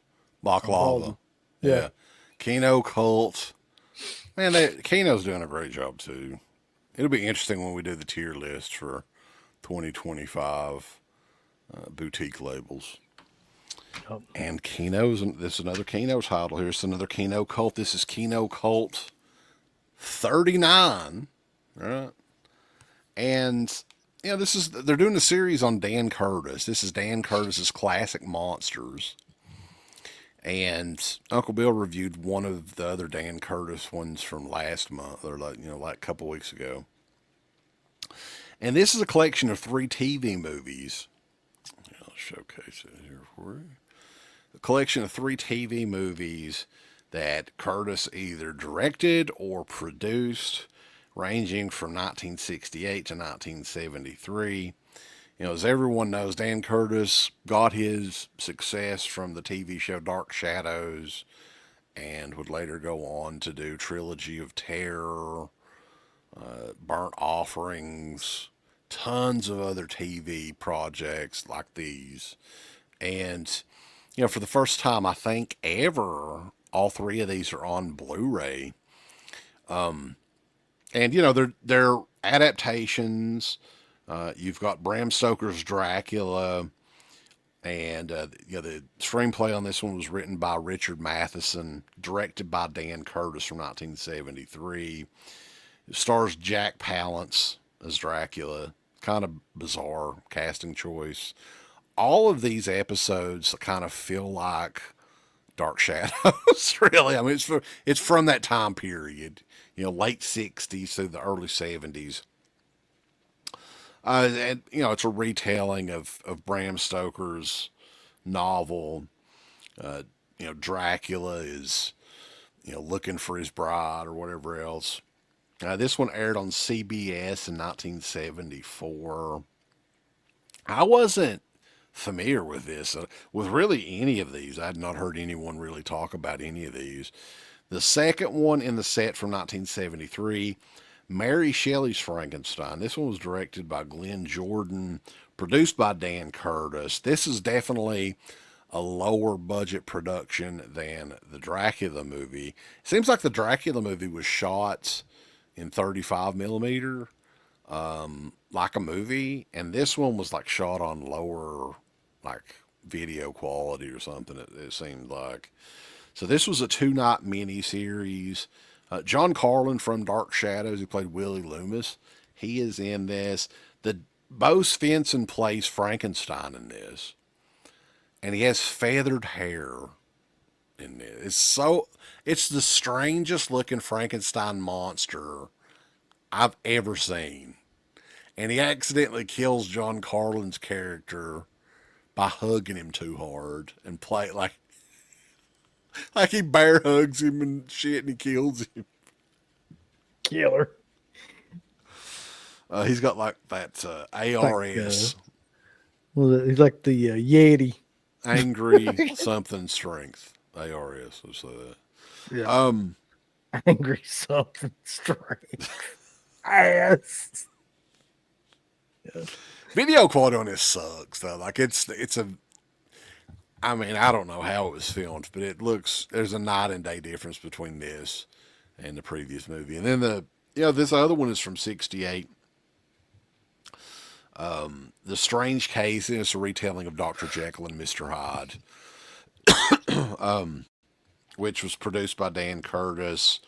Baklava. Yeah. Yeah. Kino Cult. Man, Kino's doing a great job too. It'll be interesting when we do the tier list for 2025 boutique labels. Yep. And Kino's, this is another Kino title. Here's another Kino Cult. This is Kino Cult 39. Right? And, you know, they're doing a series on Dan Curtis. This is Dan Curtis's classic monsters. And Uncle Bill reviewed one of the other Dan Curtis ones from last month, or like a couple weeks ago. And this is a collection of 3 TV movies. I'll showcase it here for you. A collection of 3 TV movies that Curtis either directed or produced, ranging from 1968 to 1973. As everyone knows, Dan Curtis got his success from the TV show Dark Shadows and would later go on to do Trilogy of Terror, Burnt Offerings, tons of other TV projects like these. And, for the first time, I think ever, all 3 of these are on Blu-ray. And, they're adaptations. You've got Bram Stoker's Dracula, and the screenplay on this one was written by Richard Matheson, directed by Dan Curtis from 1973. It stars Jack Palance as Dracula. Kind of bizarre casting choice. All of these episodes kind of feel like Dark Shadows, really. I mean, it's from that time period, late 60s through the early 70s. And, it's a retelling of Bram Stoker's novel. Dracula is, looking for his bride or whatever else. This one aired on CBS in 1974. I wasn't familiar with this, with really any of these. I had not heard anyone really talk about any of these. The second one in the set from 1973, Mary Shelley's Frankenstein. This one was directed by Glenn Jordan, produced by Dan Curtis. This is definitely a lower budget production than the Dracula movie. It seems like the Dracula movie was shot in 35 millimeter, like a movie, and this one was like shot on lower, like video quality or something. It seemed like. So this was a 2-night mini series. John Carlin from Dark Shadows, who played Willie Loomis, he is in this. Bo Svensson plays Frankenstein in this, and he has feathered hair in this. It's the strangest looking Frankenstein monster I've ever seen. And he accidentally kills John Carlin's character by hugging him too hard and play like he bear hugs him and shit and he kills him. Killer. He's got like that ARS. He's like the Yeti. Angry something strength. ARS, let's say that. Yeah. Angry something strength. Ass. Yeah. Video quality on this sucks though. Like I mean, I don't know how it was filmed, but there's a night and day difference between this and the previous movie. And then this other one is from 68. The Strange Case, and it's a retelling of Dr. Jekyll and Mr. Hyde, which was produced by Dan Curtis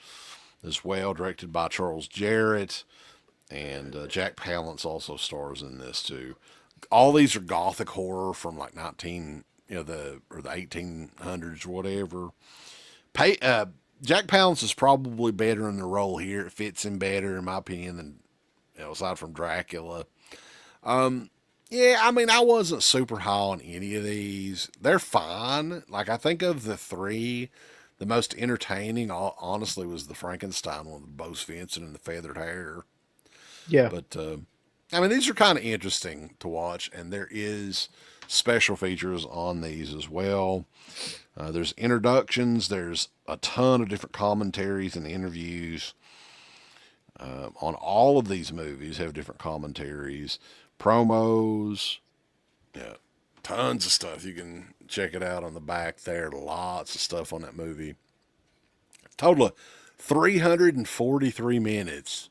as well, directed by Charles Jarrett, and Jack Palance also stars in this too. All these are gothic horror from like the 1800s or whatever. Jack Palance is probably better in the role here. It fits him better, in my opinion, than aside from Dracula. Yeah, I mean, I wasn't super high on any of these. They're fine. Like, I think of the 3, the most entertaining, honestly, was the Frankenstein one with Bo Svensson and the feathered hair. Yeah. But, I mean, these are kind of interesting to watch, and there is special features on these as well. There's introductions. There's a ton of different commentaries and interviews. On all of these movies have different commentaries. promos. Yeah, tons of stuff. You can check it out on the back there. Lots of stuff on that movie. Total of 343 minutes.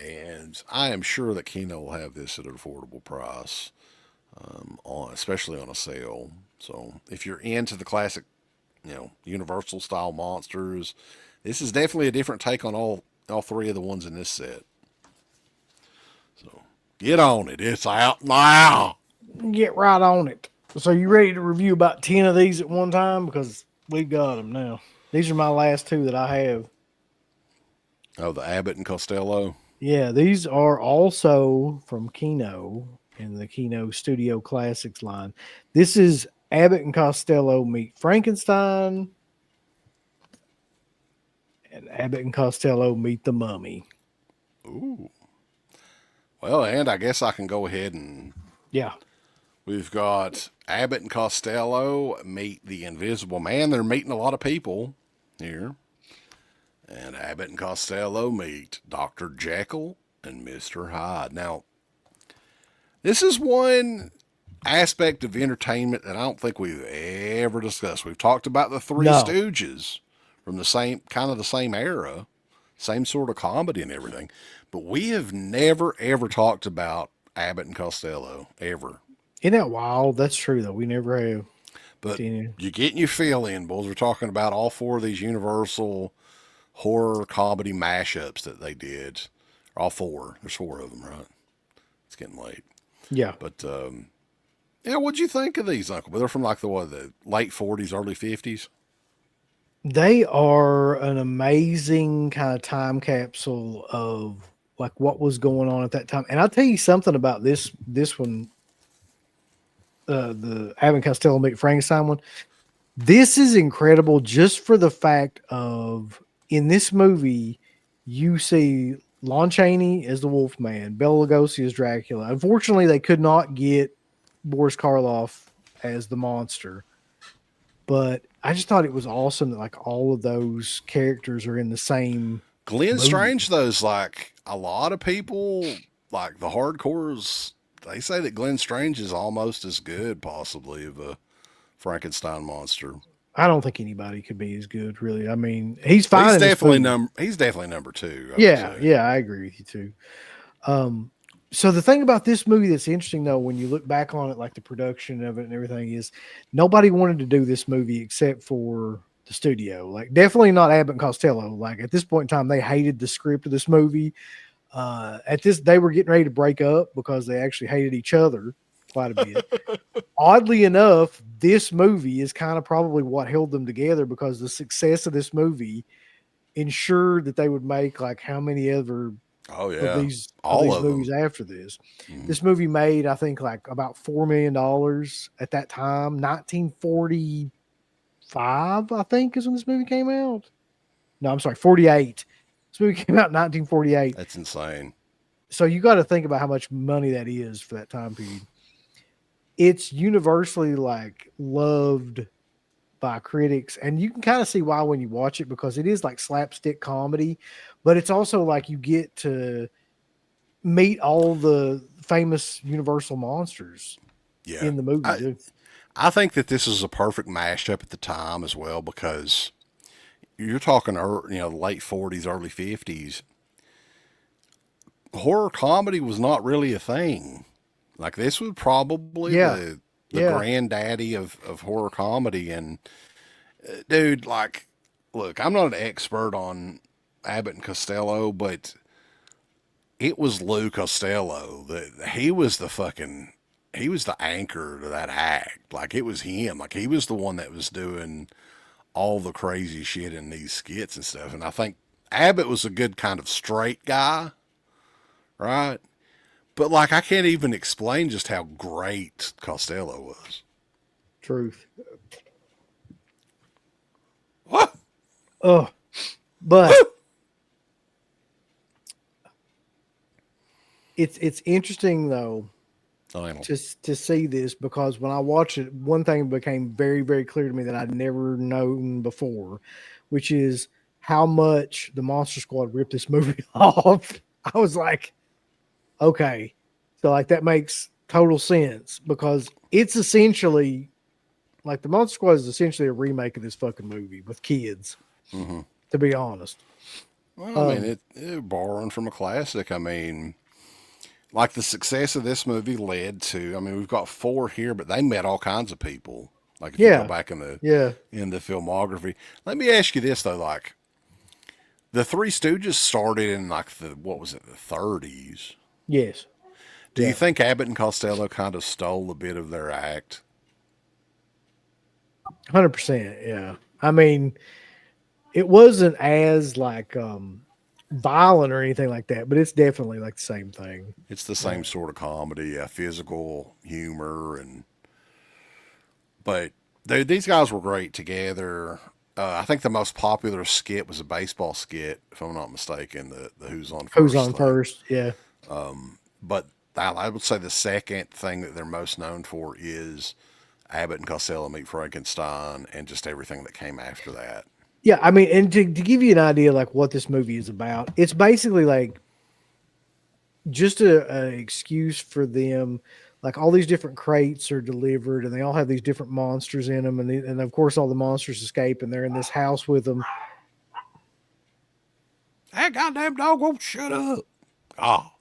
And I am sure that Kino will have this at an affordable price, especially on a sale. So if you're into the classic, Universal style monsters, this is definitely a different take on all three of the ones in this set. So get on it. It's out now. Get right on it. So you ready to review about 10 of these at one time? Because we've got them now. These are my last two that I have. Oh, the Abbott and Costello. Yeah, these are also from Kino in the Kino Studio Classics line. This is Abbott and Costello meet Frankenstein, and Abbott and Costello meet the Mummy. Ooh. Well, and I guess I can go ahead and Yeah. we've got Abbott and Costello meet the Invisible Man. They're meeting a lot of people here. And Abbott and Costello meet Dr. Jekyll and Mr. Hyde. Now, this is one aspect of entertainment that I don't think we've ever discussed. We've talked about the Three Stooges from the same era, same sort of comedy and everything. But we have never, ever talked about Abbott and Costello, ever. Isn't that wild? That's true, though. We never have. But you're getting your feel in, boys. We're talking about all four of these Universal horror comedy mashups that they did. All four. There's four of them, right? It's getting late. Yeah. But, what'd you think of these, Uncle? They're from like the late 40s, early 50s? They are an amazing kind of time capsule of like what was going on at that time. And I'll tell you something about this one, the Abbott and Costello meet Frankenstein one. This is incredible just for the fact of in this movie, you see Lon Chaney as the Wolfman, Bela Lugosi as Dracula. Unfortunately, they could not get Boris Karloff as the monster. But I just thought it was awesome that like all of those characters are in the same Glenn movie. Strange, though, is like a lot of people, like the hardcores, they say that Glenn Strange is almost as good, possibly, of a Frankenstein monster. I don't think anybody could be as good, really. I mean, he's fine. He's definitely number two. I agree with you too. So the thing about this movie that's interesting, though, when you look back on it, like the production of it and everything, is nobody wanted to do this movie except for the studio. Like, definitely not Abbott and Costello. Like, at this point in time, they hated the script of this movie. They were getting ready to break up because they actually hated each other quite a bit. Oddly enough, this movie is kind of probably what held them together because the success of this movie ensured that they would make like how many other these movies after this. Mm-hmm. This movie made, I think, like about $4 million at that time. 1945, I think, is when this movie came out. No, I'm sorry, 48. This movie came out in 1948. That's insane. So you got to think about how much money that is for that time period. It's universally like loved by critics, and you can kind of see why when you watch it, because it is like slapstick comedy, but it's also like you get to meet all the famous Universal monsters in the movie. I think that this is a perfect mashup at the time as well, because you're talking, late 40s, early 50s. Horror comedy was not really a thing. Like, this was probably the granddaddy of horror comedy. And dude, like, look, I'm not an expert on Abbott and Costello, but it was Lou Costello that he was the anchor to that act. Like, it was him. Like, he was the one that was doing all the crazy shit in these skits and stuff. And I think Abbott was a good kind of straight guy, right? But, like, I can't even explain just how great Costello was. Truth. What? Oh, but it's interesting, though, just to see this, because when I watched it, one thing became very, very clear to me that I'd never known before, which is how much the Monster Squad ripped this movie off. I was like, okay, So like that makes total sense because it's essentially like the Monster Squad is essentially a remake of this fucking movie with kids. To be honest, Well, I mean, it borrowing from a classic. I mean, like the success of this movie led to. I mean, we've got four here, but they met all kinds of people. Like if you go yeah, back yeah, in the filmography. Let me ask you this though: like the Three Stooges started in like the what was it, the 30s? yes, Do you yeah, think Abbott and Costello kind of stole a bit of their act? 100%. Yeah, I mean, it wasn't as like violent or anything like that, but it's definitely like the same thing. It's the Uh, same sort of comedy, physical humor, and but these guys were great together. I think the most popular skit was a baseball skit, if I'm not mistaken, the Who's on who's First on thing. first? Yeah, But I would say the second thing that they're most known for is Abbott and Costello Meet Frankenstein and just everything that came after that. yeah. I mean, and to give you an idea, like what this movie is about, it's basically like just an excuse for them. Like all these different crates are delivered, and they all have these different monsters in them, and of course all the monsters escape, and they're in this house with them. That goddamn dog won't shut up. Oh,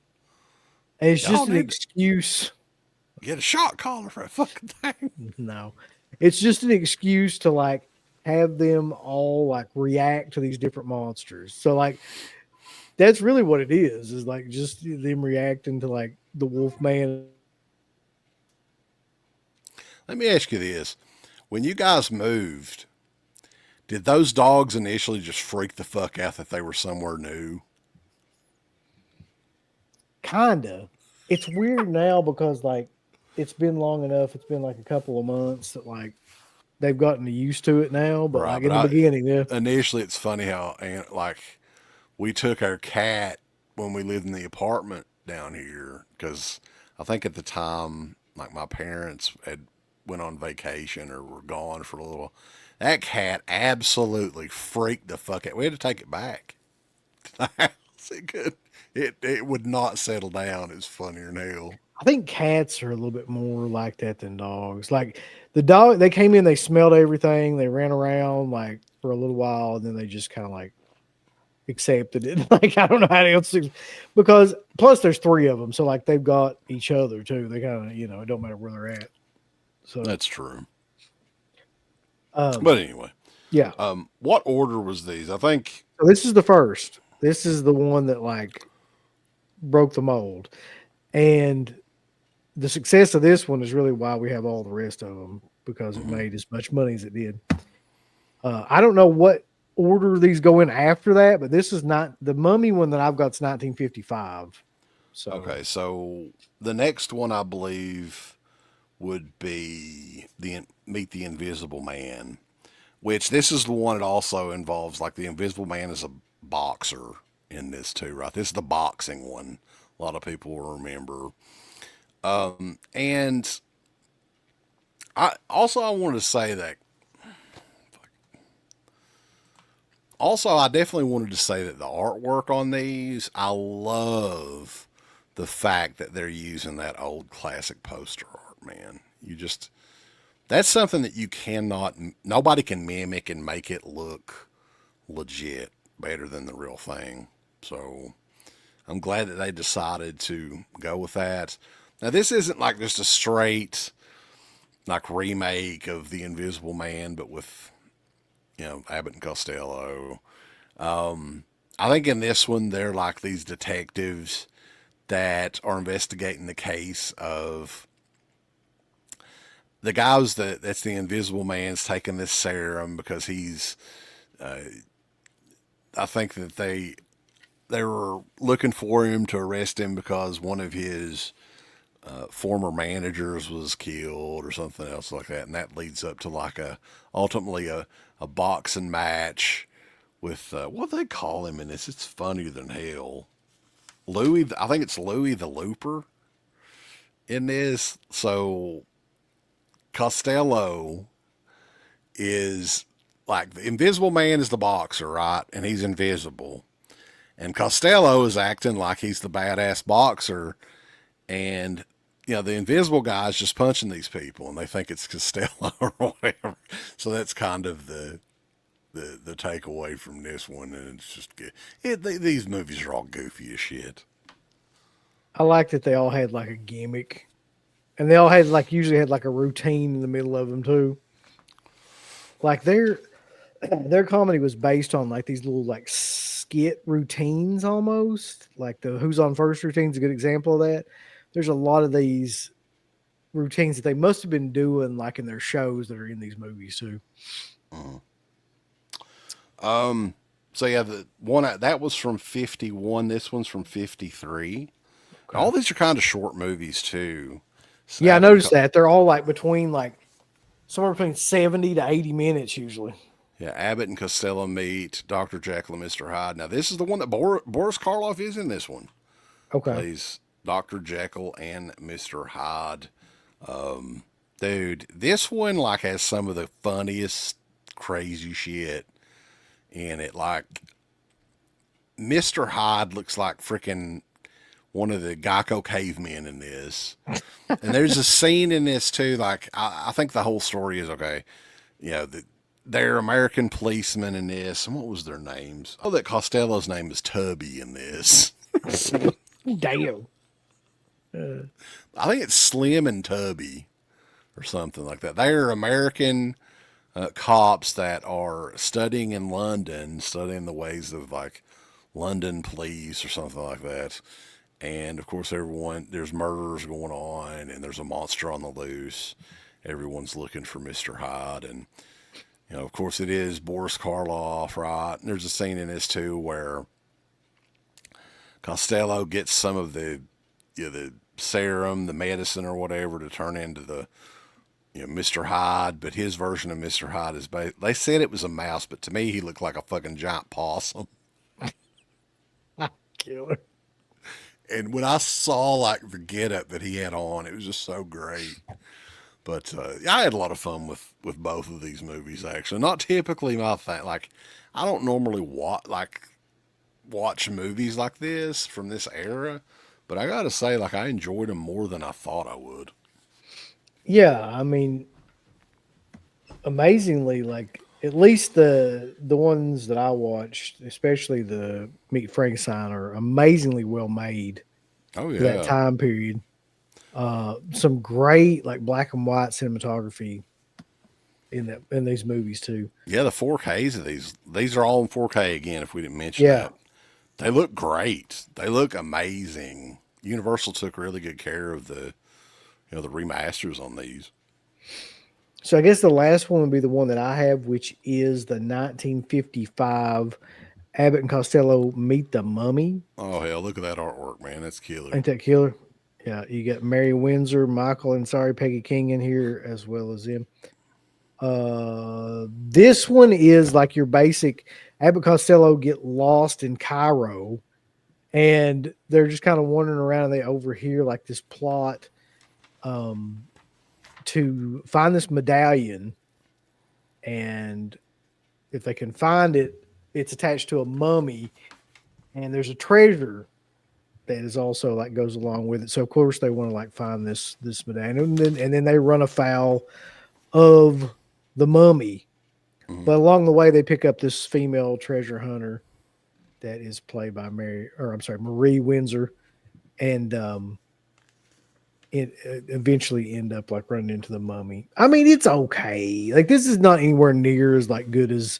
And it's y'all just an need to excuse. get a shot collar for a fucking thing. No, it's just an excuse to like have them all like react to these different monsters. So like that's really what it is like just them reacting to like the wolf man. Let me ask you this. When you guys moved, did those dogs initially just freak the fuck out that they were somewhere new? Kinda. It's weird now because like it's been long enough. It's been like a couple of months that like they've gotten used to it now. But Right, like but in the beginning, yeah, initially it's funny how and like we took our cat when we lived in the apartment down here because I think at the time like my parents had went on vacation or were gone for a little while. That cat absolutely freaked the fuck out. We had to take it back to the house. It would not settle down. It's funnier than hell. I think cats are a little bit more like that than dogs. Like the dog, they came in, they smelled everything, they ran around like for a little while, and then they just kind of like accepted it. Like I don't know how else to, because plus there's three of them, so like they've got each other too. They kind of it don't matter where they're at. So That's true. um, But anyway, yeah. what order was these? I think. So this is the first. This is the one that like broke the mold, and the success of this one is really why we have all the rest of them because it made as much money as it did. I don't know what order these go in after that, but this is not the Mummy one that I've got. Is 1955. So Okay, so the next one I believe would be the Meet the Invisible Man, which this is the one that also involves like the Invisible Man is a boxer in this too, right? This is the boxing one. A lot of people will remember. And I wanted to say that I definitely wanted to say that the artwork on these, I love the fact that they're using that old classic poster art, man. You just, that's something that you cannot, nobody can mimic and make it look legit better than the real thing. So I'm glad that they decided to go with that. Now, this isn't like just a straight, like remake of The Invisible Man, but with, Abbott and Costello. I think in this one, they're like these detectives that are investigating the case of the guys that's the Invisible Man's taking this serum because he's, I think that they were looking for him to arrest him because one of his former managers was killed or something else like that, and that leads up to like ultimately a boxing match with what do they call him in this? It's funnier than hell. Louis, I think it's Louis the Looper in this. So Costello is like the Invisible Man is the boxer, right? And he's invisible. And Costello is acting like he's the badass boxer. and the invisible guy's just punching these people, and they think it's Costello or whatever. So that's kind of the takeaway from this one, and it's just good. These movies are all goofy as shit. I like that they all had like a gimmick, and they all had like usually had like a routine in the middle of them too. Like their comedy was based on like these little like skit routines almost. Like the Who's on First routine is a good example of that. There's a lot of these routines that they must have been doing like in their shows that are in these movies too. So yeah, the one that was from 51. This one's from 53. Okay. All these are kind of short movies too. So Yeah, I noticed that they're all like between like somewhere between 70 to 80 minutes usually. Yeah, Abbott and Costello meet Dr. Jekyll and Mr. Hyde. Now this is the one that Boris Karloff is in. This one Okay. plays Dr. Jekyll and Mr. Hyde. Dude, this one like has some of the funniest crazy shit in it. Like Mr. Hyde looks like freaking one of the Geico cavemen in this. And there's a scene in this too. Like I think the whole story is okay. They're American policemen in this. And what was their names? Oh, that Costello's name is Tubby in this. Damn. I think it's Slim and Tubby or something like that. They're American cops that are studying in London, studying the ways of like London police or something like that. And of course, there's murders going on and there's a monster on the loose. Everyone's looking for Mr. Hyde. And, of course, it is Boris Karloff, right? And there's a scene in this too where Costello gets some of the serum, the medicine or whatever to turn into the Mr. Hyde, but his version of Mr. Hyde is they said it was a mouse, but to me he looked like a fucking giant possum. Killer. And when I saw like the getup that he had on, it was just so great. But I had a lot of fun with both of these movies actually. Not typically my thing. Like I don't normally watch movies like this from this era, but I gotta say, like I enjoyed them more than I thought I would. Yeah, I mean, amazingly, like at least the ones that I watched, especially the Meet Frankenstein, are amazingly well made Oh for that yeah, time period. Some great like black and white cinematography in these movies too. yeah. The 4Ks of these are all in 4K again. If we didn't mention Yeah. that, they look great. They look amazing. Universal took really good care of the remasters on these. So I guess the last one would be the one that I have, which is the 1955 Abbott and Costello Meet the Mummy. Oh hell, look at that artwork, man. That's killer. Ain't that killer? Yeah, you got Mary Windsor, Michael, and sorry, Peggy King in here as well as him. This one is like your basic Abbott Costello get lost in Cairo, and they're just kind of wandering around, and they overhear like this plot to find this medallion, and if they can find it, it's attached to a mummy, and there's a treasure that is also like goes along with it. So of course they want to like find this medallion, and then they run afoul of the mummy. Mhm. But along the way they pick up this female treasure hunter that is played by Marie Windsor, and it eventually end up like running into the mummy. I mean, it's okay. Like this is not anywhere near as like good as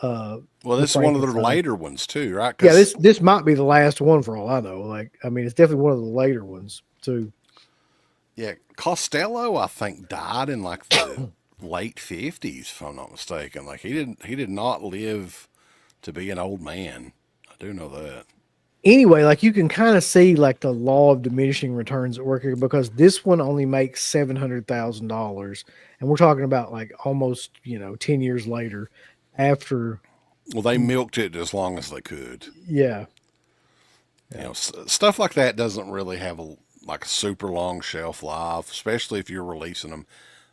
Well, this is one of their later ones too, right? Yeah, this might be the last one for all I know. Like, I mean, it's definitely one of the later ones too. Yeah, Costello, I think, died in like the late 50s, if I'm not mistaken. Like he did not live to be an old man. I do know that. Anyway, like you can kind of see like the law of diminishing returns at work here, because this one only makes $700,000, and we're talking about like almost 10 years later after. Well, they milked it as long as they could. Yeah. Stuff like that doesn't really have a super long shelf life, especially if you're releasing them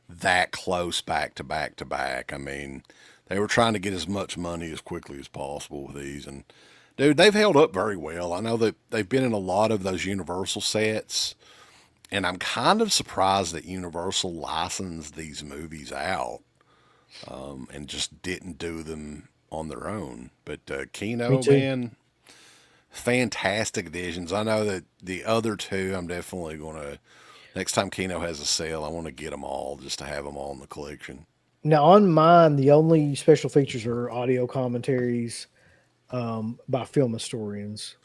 that close back to back to back. I mean, they were trying to get as much money as quickly as possible with these, and Dude, they've held up very well. I know that they've been in a lot of those Universal sets, and I'm kind of surprised that Universal licensed these movies out and just didn't do them on their own. But Me Kino, too. man, fantastic editions. I know that the other two, I'm definitely going to, next time Kino has a sale, I want to get them all just to have them all in the collection. Now on mine, the only special features are audio commentaries by film historians.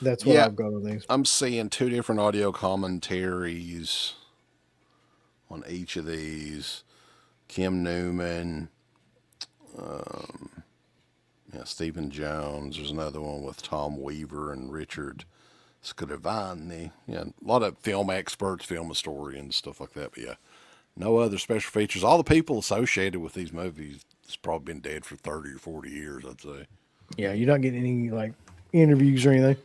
That's what Yeah, I've got on these. I'm seeing two different audio commentaries on each of these. Kim Newman, yeah, Stephen Jones. There's another one with Tom Weaver and Richard Scrivani. Yeah, a lot of film experts, film historians, stuff like that. But yeah, no other special features. All the people associated with these movies has probably been dead for 30 or 40 years, I'd say. Yeah, you're not getting any like interviews or anything.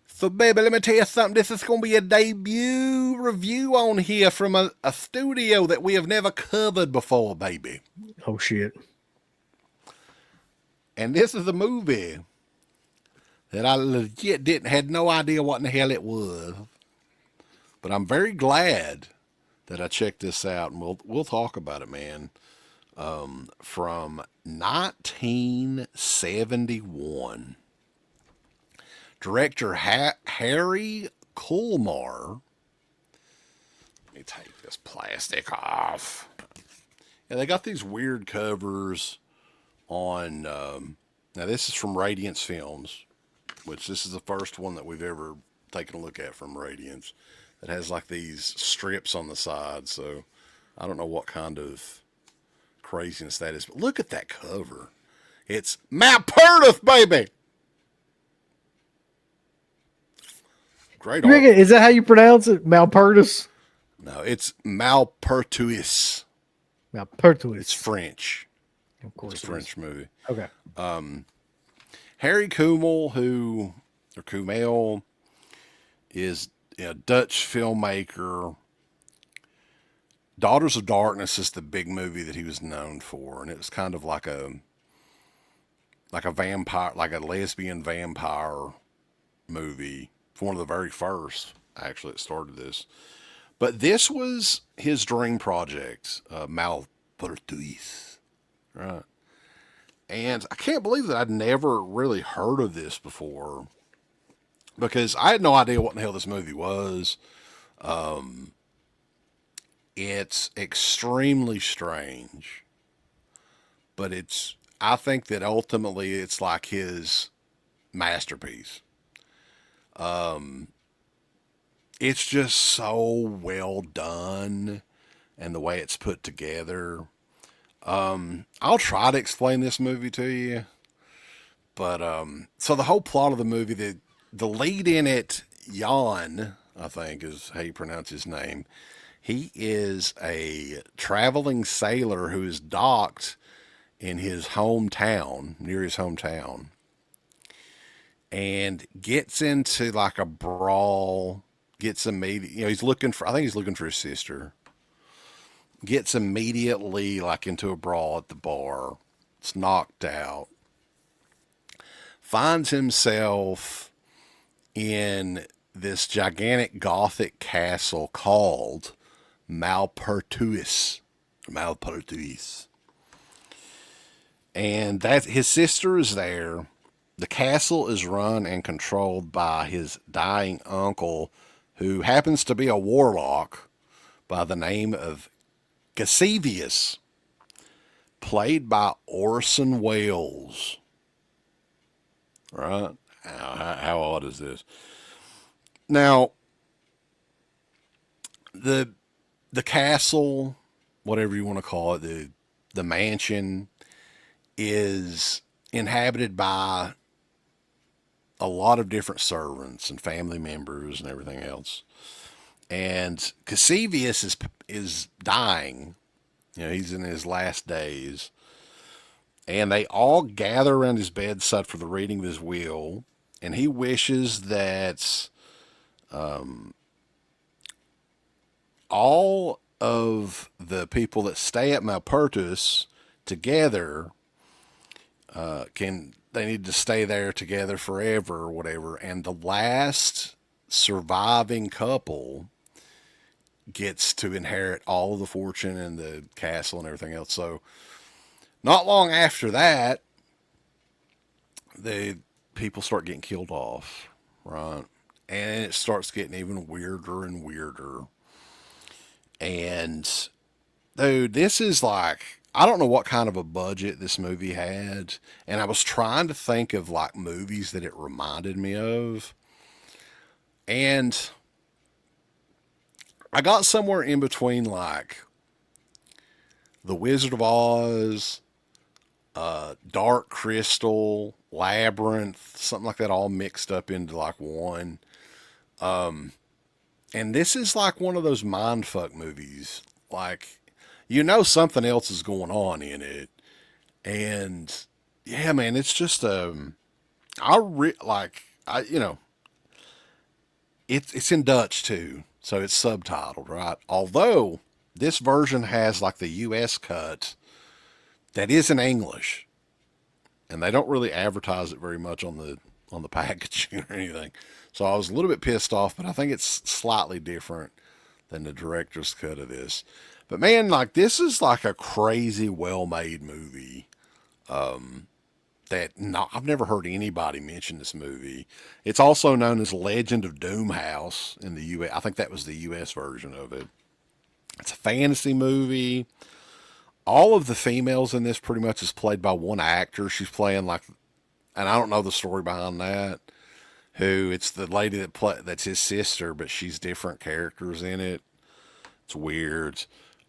So, baby, let me tell you something. This is going to be a debut review on here from a studio that we have never covered before, baby. Oh shit. And this is a movie that I legit had no idea what in the hell it was. But I'm very glad that I checked this out, and we'll talk about it, man. From 1971. Director Harry Kulmar. Let me take this plastic off. Yeah, they got these weird covers on. Now, this is from Radiance Films, which this is the first one that we've ever taken a look at from Radiance. That has like these strips on the side, so I don't know what kind of craziness that is. But look at that cover. It's Malpertuis, baby! Great art. Is that how you pronounce it? Malpertuis? No, it's Malpertuis. Malpertuis. It's French. Of course. It's a French movie. Okay. Harry Kumel, Kumel, is a Dutch filmmaker. Daughters of Darkness is the big movie that he was known for, and it was kind of like a vampire, like a lesbian vampire movie. One of the very first, actually, that started this. But this was his dream project, Malpertuis, right? And I can't believe that I'd never really heard of this before, because I had no idea what the hell this movie was. It's extremely strange, but I think that ultimately it's like his masterpiece. It's just so well done, and the way it's put together. I'll try to explain this movie to you, but so the whole plot of the movie, the lead in it, Jan, I think is how you pronounce his name. He is a traveling sailor who is docked in his hometown, near his hometown, and gets into like a brawl. Gets immediately, he's looking for. I think he's looking for his sister. Gets immediately like into a brawl at the bar. It's knocked out. Finds himself in this gigantic Gothic castle called Malpertuis. Malpertuis. And that his sister is there. The castle is run and controlled by his dying uncle, who happens to be a warlock by the name of Cassivius, played by Orson Welles. Right? How odd is this? Now, the castle, whatever you want to call it, the mansion, is inhabited by a lot of different servants and family members and everything else. And Cassivius is dying. He's in his last days. And they all gather around his bedside for the reading of his will. And he wishes that all of the people that stay at Malpertuis together can they need to stay there together forever or whatever. And the last surviving couple gets to inherit all of the fortune and the castle and everything else. So not long after that, the people start getting killed off, right? And it starts getting even weirder and weirder. And dude, this is like, I don't know what kind of a budget this movie had. And I was trying to think of like movies that it reminded me of. And I got somewhere in between like The Wizard of Oz, Dark Crystal, Labyrinth, something like that, all mixed up into like one. And this is like one of those mindfuck movies. Like, you know, something else is going on in it. And yeah, man, it's just, you know, it's in Dutch too. So it's subtitled, right? Although this version has like the US cut that is in English. And they don't really advertise it very much on the packaging or anything. So I was a little bit pissed off, but I think it's slightly different than the director's cut of this. But man, like this is like a crazy well-made movie. I've never heard anybody mention this movie. It's also known as Legend of Doomhouse in the US. I think that was the US version of it. It's a fantasy movie. All of the females in this pretty much is played by one actor. She's playing like, and I don't know the story behind that. Who it's the lady that's his sister, but she's different characters in it. It's weird.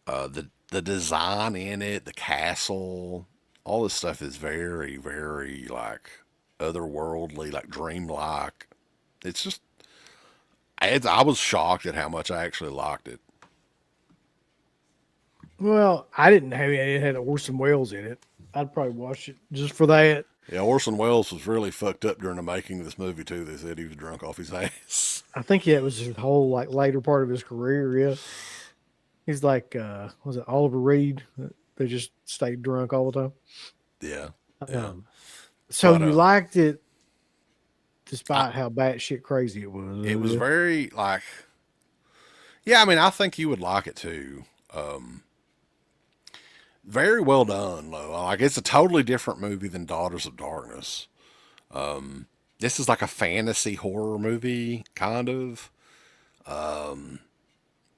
The design in it, the castle, all this stuff is very, very like otherworldly, like dreamlike. It's just, I was shocked at how much I actually liked it. Well, I didn't have it had Orson Welles in it. I'd probably watch it just for that. Yeah, Orson Welles was really fucked up during the making of this movie too. They said he was drunk off his ass. I think that was his whole like later part of his career. Yeah, he's like, was it Oliver Reed? They just stayed drunk all the time. Yeah, yeah. So But, you liked it, despite how batshit crazy it was. It was very like, yeah. I mean, I think you would like it too. Very well done, though. Like it's a totally different movie than Daughters of Darkness. This is like a fantasy horror movie, kind of.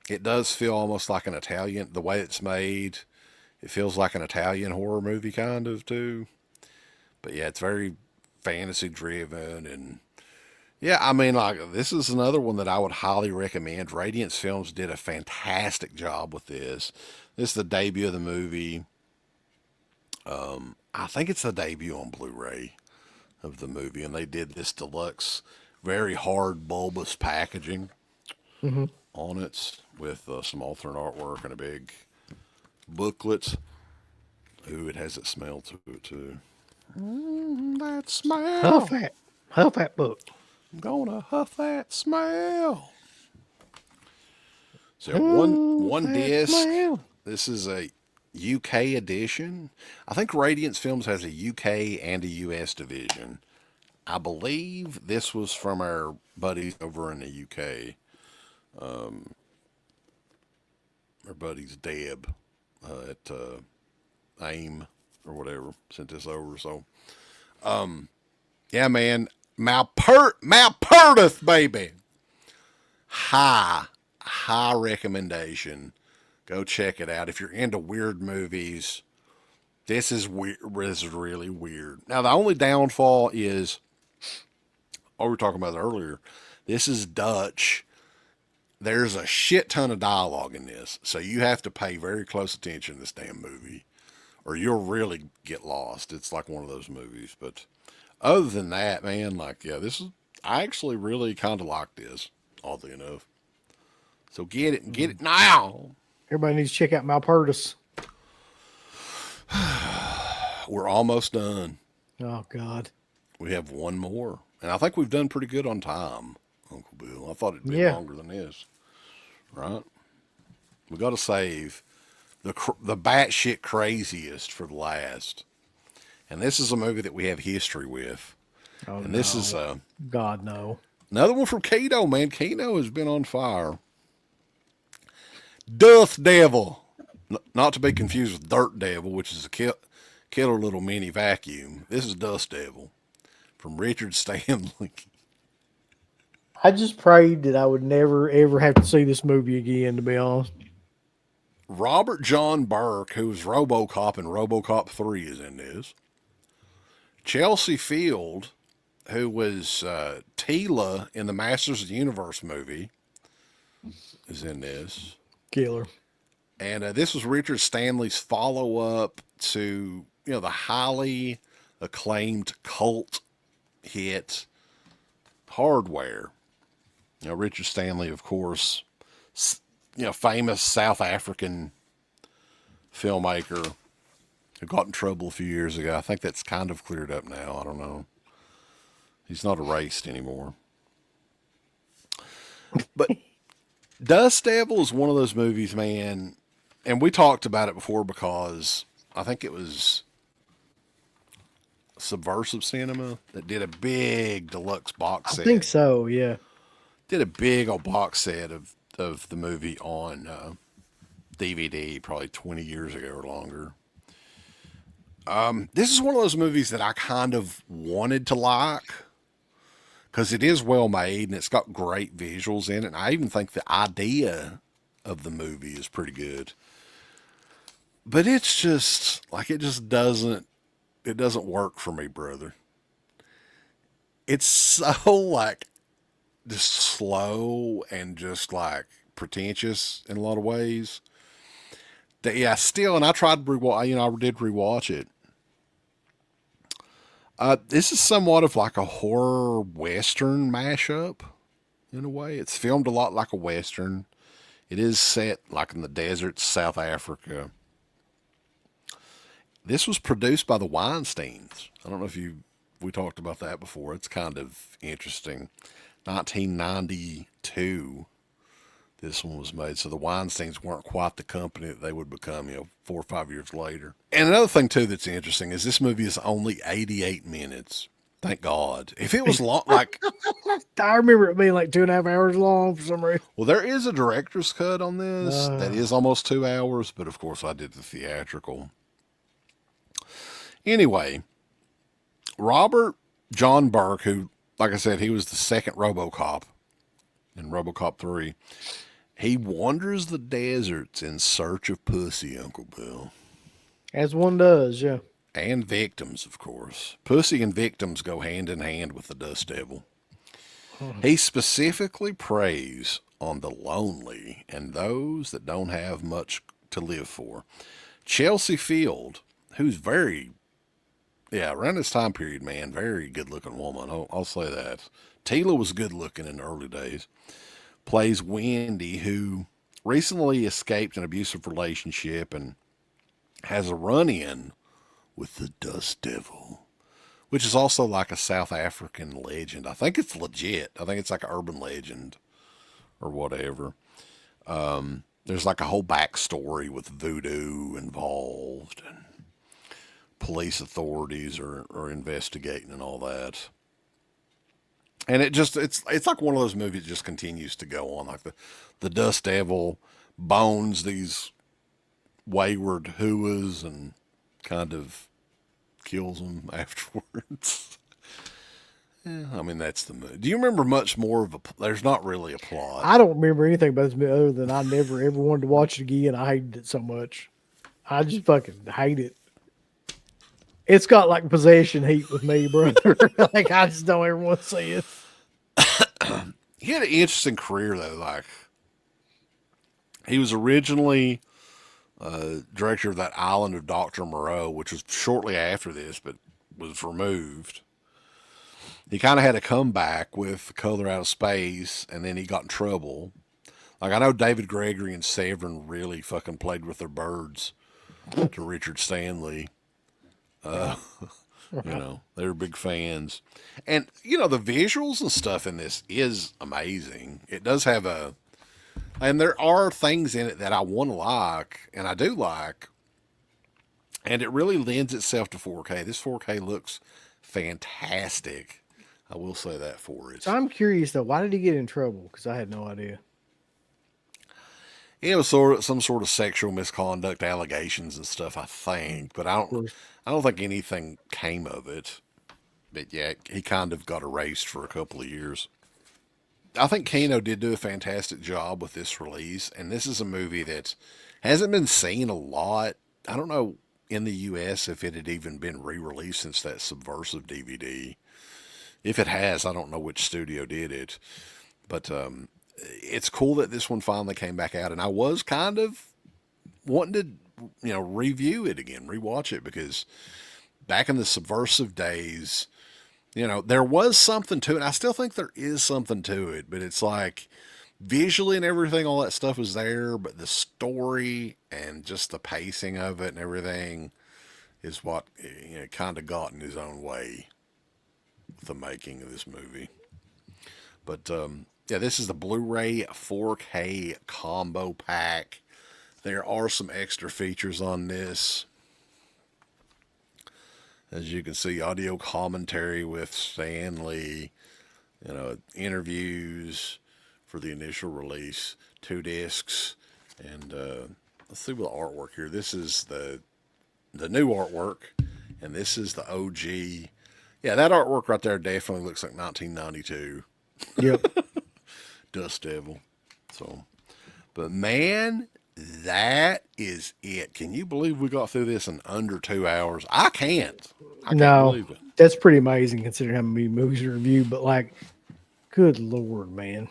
It does feel almost like an Italian, the way it's made. It feels like an Italian horror movie, kind of too. But yeah, it's very fantasy driven, and yeah, I mean, like this is another one that I would highly recommend. Radiance Films did a fantastic job with this. This is the debut of the movie. I think it's the debut on Blu-ray of the movie, and they did this deluxe, very hard, bulbous packaging on it with some alternate artwork and a big booklet. Ooh, it has that smell to it too. That smell. Huff that book. I'm gonna huff that smell. So one disc. Smell. This is a UK edition. I think Radiance Films has a UK and a US division. I believe this was from our buddies over in the UK. Our buddies Deb at AIM or whatever sent this over. So, yeah, man, Malpertuis, baby. High recommendation. Go check it out. If you're into weird movies, this is weird. This is really weird. Now, the only downfall is, we were talking about earlier, this is Dutch. There's a shit ton of dialogue in this, so you have to pay very close attention to this damn movie, or you'll really get lost. It's like one of those movies. But other than that, man, like, yeah, I actually really kind of like this, oddly enough. So get it now. Everybody needs to check out Malpertuis. We're almost done. Oh God. We have one more, and I think we've done pretty good on time, Uncle Bill. I thought it'd be longer than this, right? We got to save the batshit craziest for the last. And this is a movie that we have history with. Oh And this is no, God no. another one from Kino, man. Kino has been on fire. Dust Devil. Not to be confused with Dirt Devil, which is a killer little mini vacuum. This is Dust Devil from Richard Stanley. I just prayed that I would never ever have to see this movie again. To be honest, Robert John Burke, who was RoboCop in RoboCop 3, is in this. Chelsea Field, who was Tila in the Masters of the Universe movie, is in this. killer. And this was Richard Stanley's follow-up to, the highly acclaimed cult hit Hardware. Richard Stanley, of course, famous South African filmmaker who got in trouble a few years ago. I think that's kind of cleared up now. I don't know. He's not erased anymore. But Dust Devil is one of those movies, man, and we talked about it before because I think it was Subversive Cinema that did a big deluxe box I set. think so. Yeah. Did a big old box set of the movie on DVD probably 20 years ago or longer. This is one of those movies that I kind of wanted to like because it is well made and it's got great visuals in it. And I even think the idea of the movie is pretty good. But it's just like it doesn't work for me, brother. It's so like just slow and just like pretentious in a lot of ways. That, yeah, still, and I tried to rewatch. I did rewatch it. This is somewhat of like a horror western mashup in a way. It's filmed a lot like a western. It is set like in the deserts, South Africa. This was produced by the Weinsteins. I don't know if we talked about that before. It's kind of interesting. 1992, this one was made. So the Weinsteins weren't quite the company that they would become, 4 or 5 years later. And another thing too that's interesting is this movie is only 88 minutes. Thank God. If it was long, like, I remember it being like 2.5 hours long for some reason. well, there is a director's cut on this that is almost 2 hours, but of course I did the theatrical. Anyway, Robert John Burke, who, like I said, he was the second RoboCop in RoboCop 3. He wanders the deserts in search of pussy, Uncle Bill. As one does, yeah. And victims, of course. Pussy and victims go hand in hand with the Dust Devil. He specifically preys on the lonely and those that don't have much to live for. Chelsea Field, who's around this time period, man, very good-looking woman. I'll say that. Tila was good-looking in the early days. Plays Wendy, who recently escaped an abusive relationship and has a run-in with the Dust Devil, which is also like a South African legend. I think it's legit. I think it's like an urban legend or whatever. There's like a whole backstory with voodoo involved and police authorities are investigating and all that. And it's like one of those movies that just continues to go on. Like the Dust Devil bones these wayward hooas and kind of kills them afterwards. Yeah, I mean, that's the movie. Do you remember much more of there's not really a plot. I don't remember anything about this movie other than I never ever wanted to watch it again. I hated it so much. I just fucking hate it. It's got like possession heat with me, brother. Like I just don't ever want to see it. He had an interesting career though. Like he was originally director of that Island of Dr. Moreau, which was shortly after this, but was removed. He kind of had a comeback with Color Out of Space, and then he got in trouble. Like I know David Gregory and Severin really fucking played with their birds to Richard Stanley. They were big fans. And, the visuals and stuff in this is amazing. It does have and there are things in it that I want to like, and I do like. And it really lends itself to 4K. This 4K looks fantastic. I will say that for it. So I'm curious though, why did he get in trouble? Because I had no idea. It was some sort of sexual misconduct allegations and stuff, I think, but Of course. I don't think anything came of it. But yeah, he kind of got erased for a couple of years. I think Kano did do a fantastic job with this release, and this is a movie that hasn't been seen a lot. I don't know in the U.S. if it had even been re-released since that Subversive DVD. If it has, I don't know which studio did it, but it's cool that this one finally came back out, and I was kind of wanting to, review it again, rewatch it, because back in the Subversive days, there was something to it. I still think there is something to it, but it's like visually and everything, all that stuff was there, but the story and just the pacing of it and everything is what kind of got in his own way with the making of this movie. But yeah, this is the Blu-ray 4K combo pack. There are some extra features on this. As you can see, audio commentary with Stanley, interviews for the initial release, 2 discs, and let's see what the artwork here. This is the new artwork, and this is the OG. Yeah, that artwork right there definitely looks like 1992. Yep. Dust Devil. So, but man, that is it. Can you believe we got through this in under 2 hours? I can't believe it. That's pretty amazing considering how many movies we reviewed. But like, good Lord, man.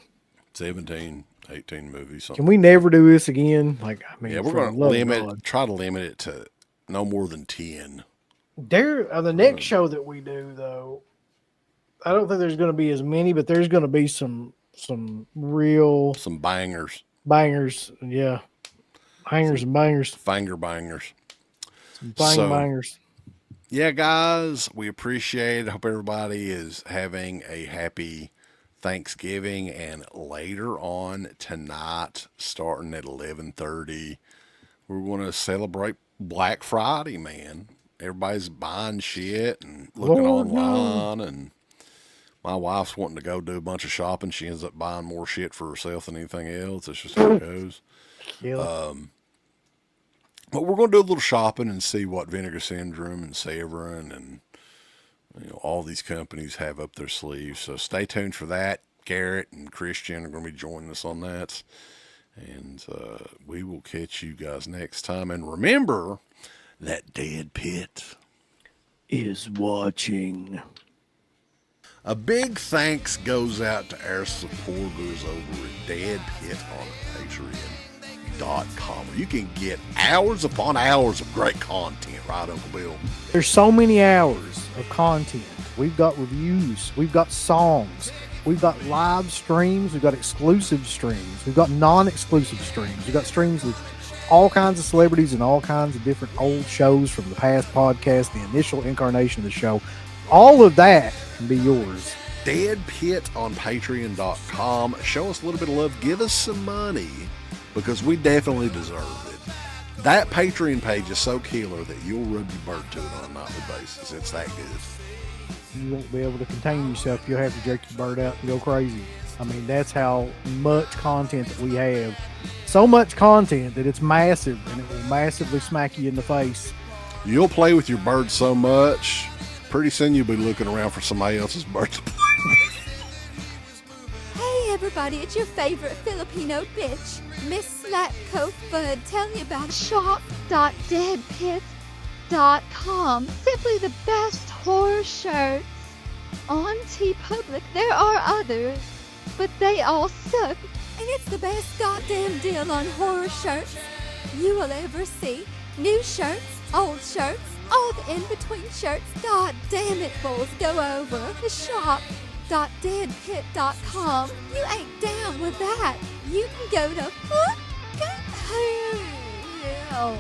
17, 18 movies. Something. Can we never do this again? Like, I mean, Yeah, we're going to try to limit it to no more than 10. The next show that we do, though, I don't think there's going to be as many, but there's going to be some real bangers. Yeah. Hangers and bangers. Finger bangers. Some bangers. Yeah, guys, we appreciate it. Hope everybody is having a happy Thanksgiving, and later on tonight, starting at 11:30, we're going to celebrate Black Friday, man. Everybody's buying shit and looking online, and my wife's wanting to go do a bunch of shopping. She ends up buying more shit for herself than anything else. That's just how it goes. But we're going to do a little shopping and see what Vinegar Syndrome and Severin and all these companies have up their sleeves. So stay tuned for that. Garrett and Christian are going to be joining us on that. And we will catch you guys next time. And remember that DEADPIT is watching. A big thanks goes out to our supporters over at DEADPIT on Patreon.com. You can get hours upon hours of great content, right, Uncle Bill? There's so many hours of content. We've got reviews. We've got songs. We've got live streams. We've got exclusive streams. We've got non-exclusive streams. We've got streams with all kinds of celebrities and all kinds of different old shows from the past podcast, the initial incarnation of the show. All of that can be yours. DEADPIT on Patreon.com. Show us a little bit of love. Give us some money because we definitely deserve it. That Patreon page is so killer that you'll rub your bird to it on a nightly basis. It's that good. You won't be able to contain yourself. You'll have to jerk your bird out and go crazy. I mean, that's how much content that we have. So much content that it's massive, and it will massively smack you in the face. You'll play with your bird so much, pretty soon you'll be looking around for somebody else's bird to play with. Hey everybody, it's your favorite Filipino bitch, Miss Slatko Fudd, telling you about shop.deadpit.com. Simply the best horror shirts. On TeePublic, there are others, but they all suck. And it's the best goddamn deal on horror shirts you will ever see. New shirts, old shirts, all the in-between shirts. God damn it, bulls, go over to shop.deadpit.com. You ain't down with that. You can go to fucking hell.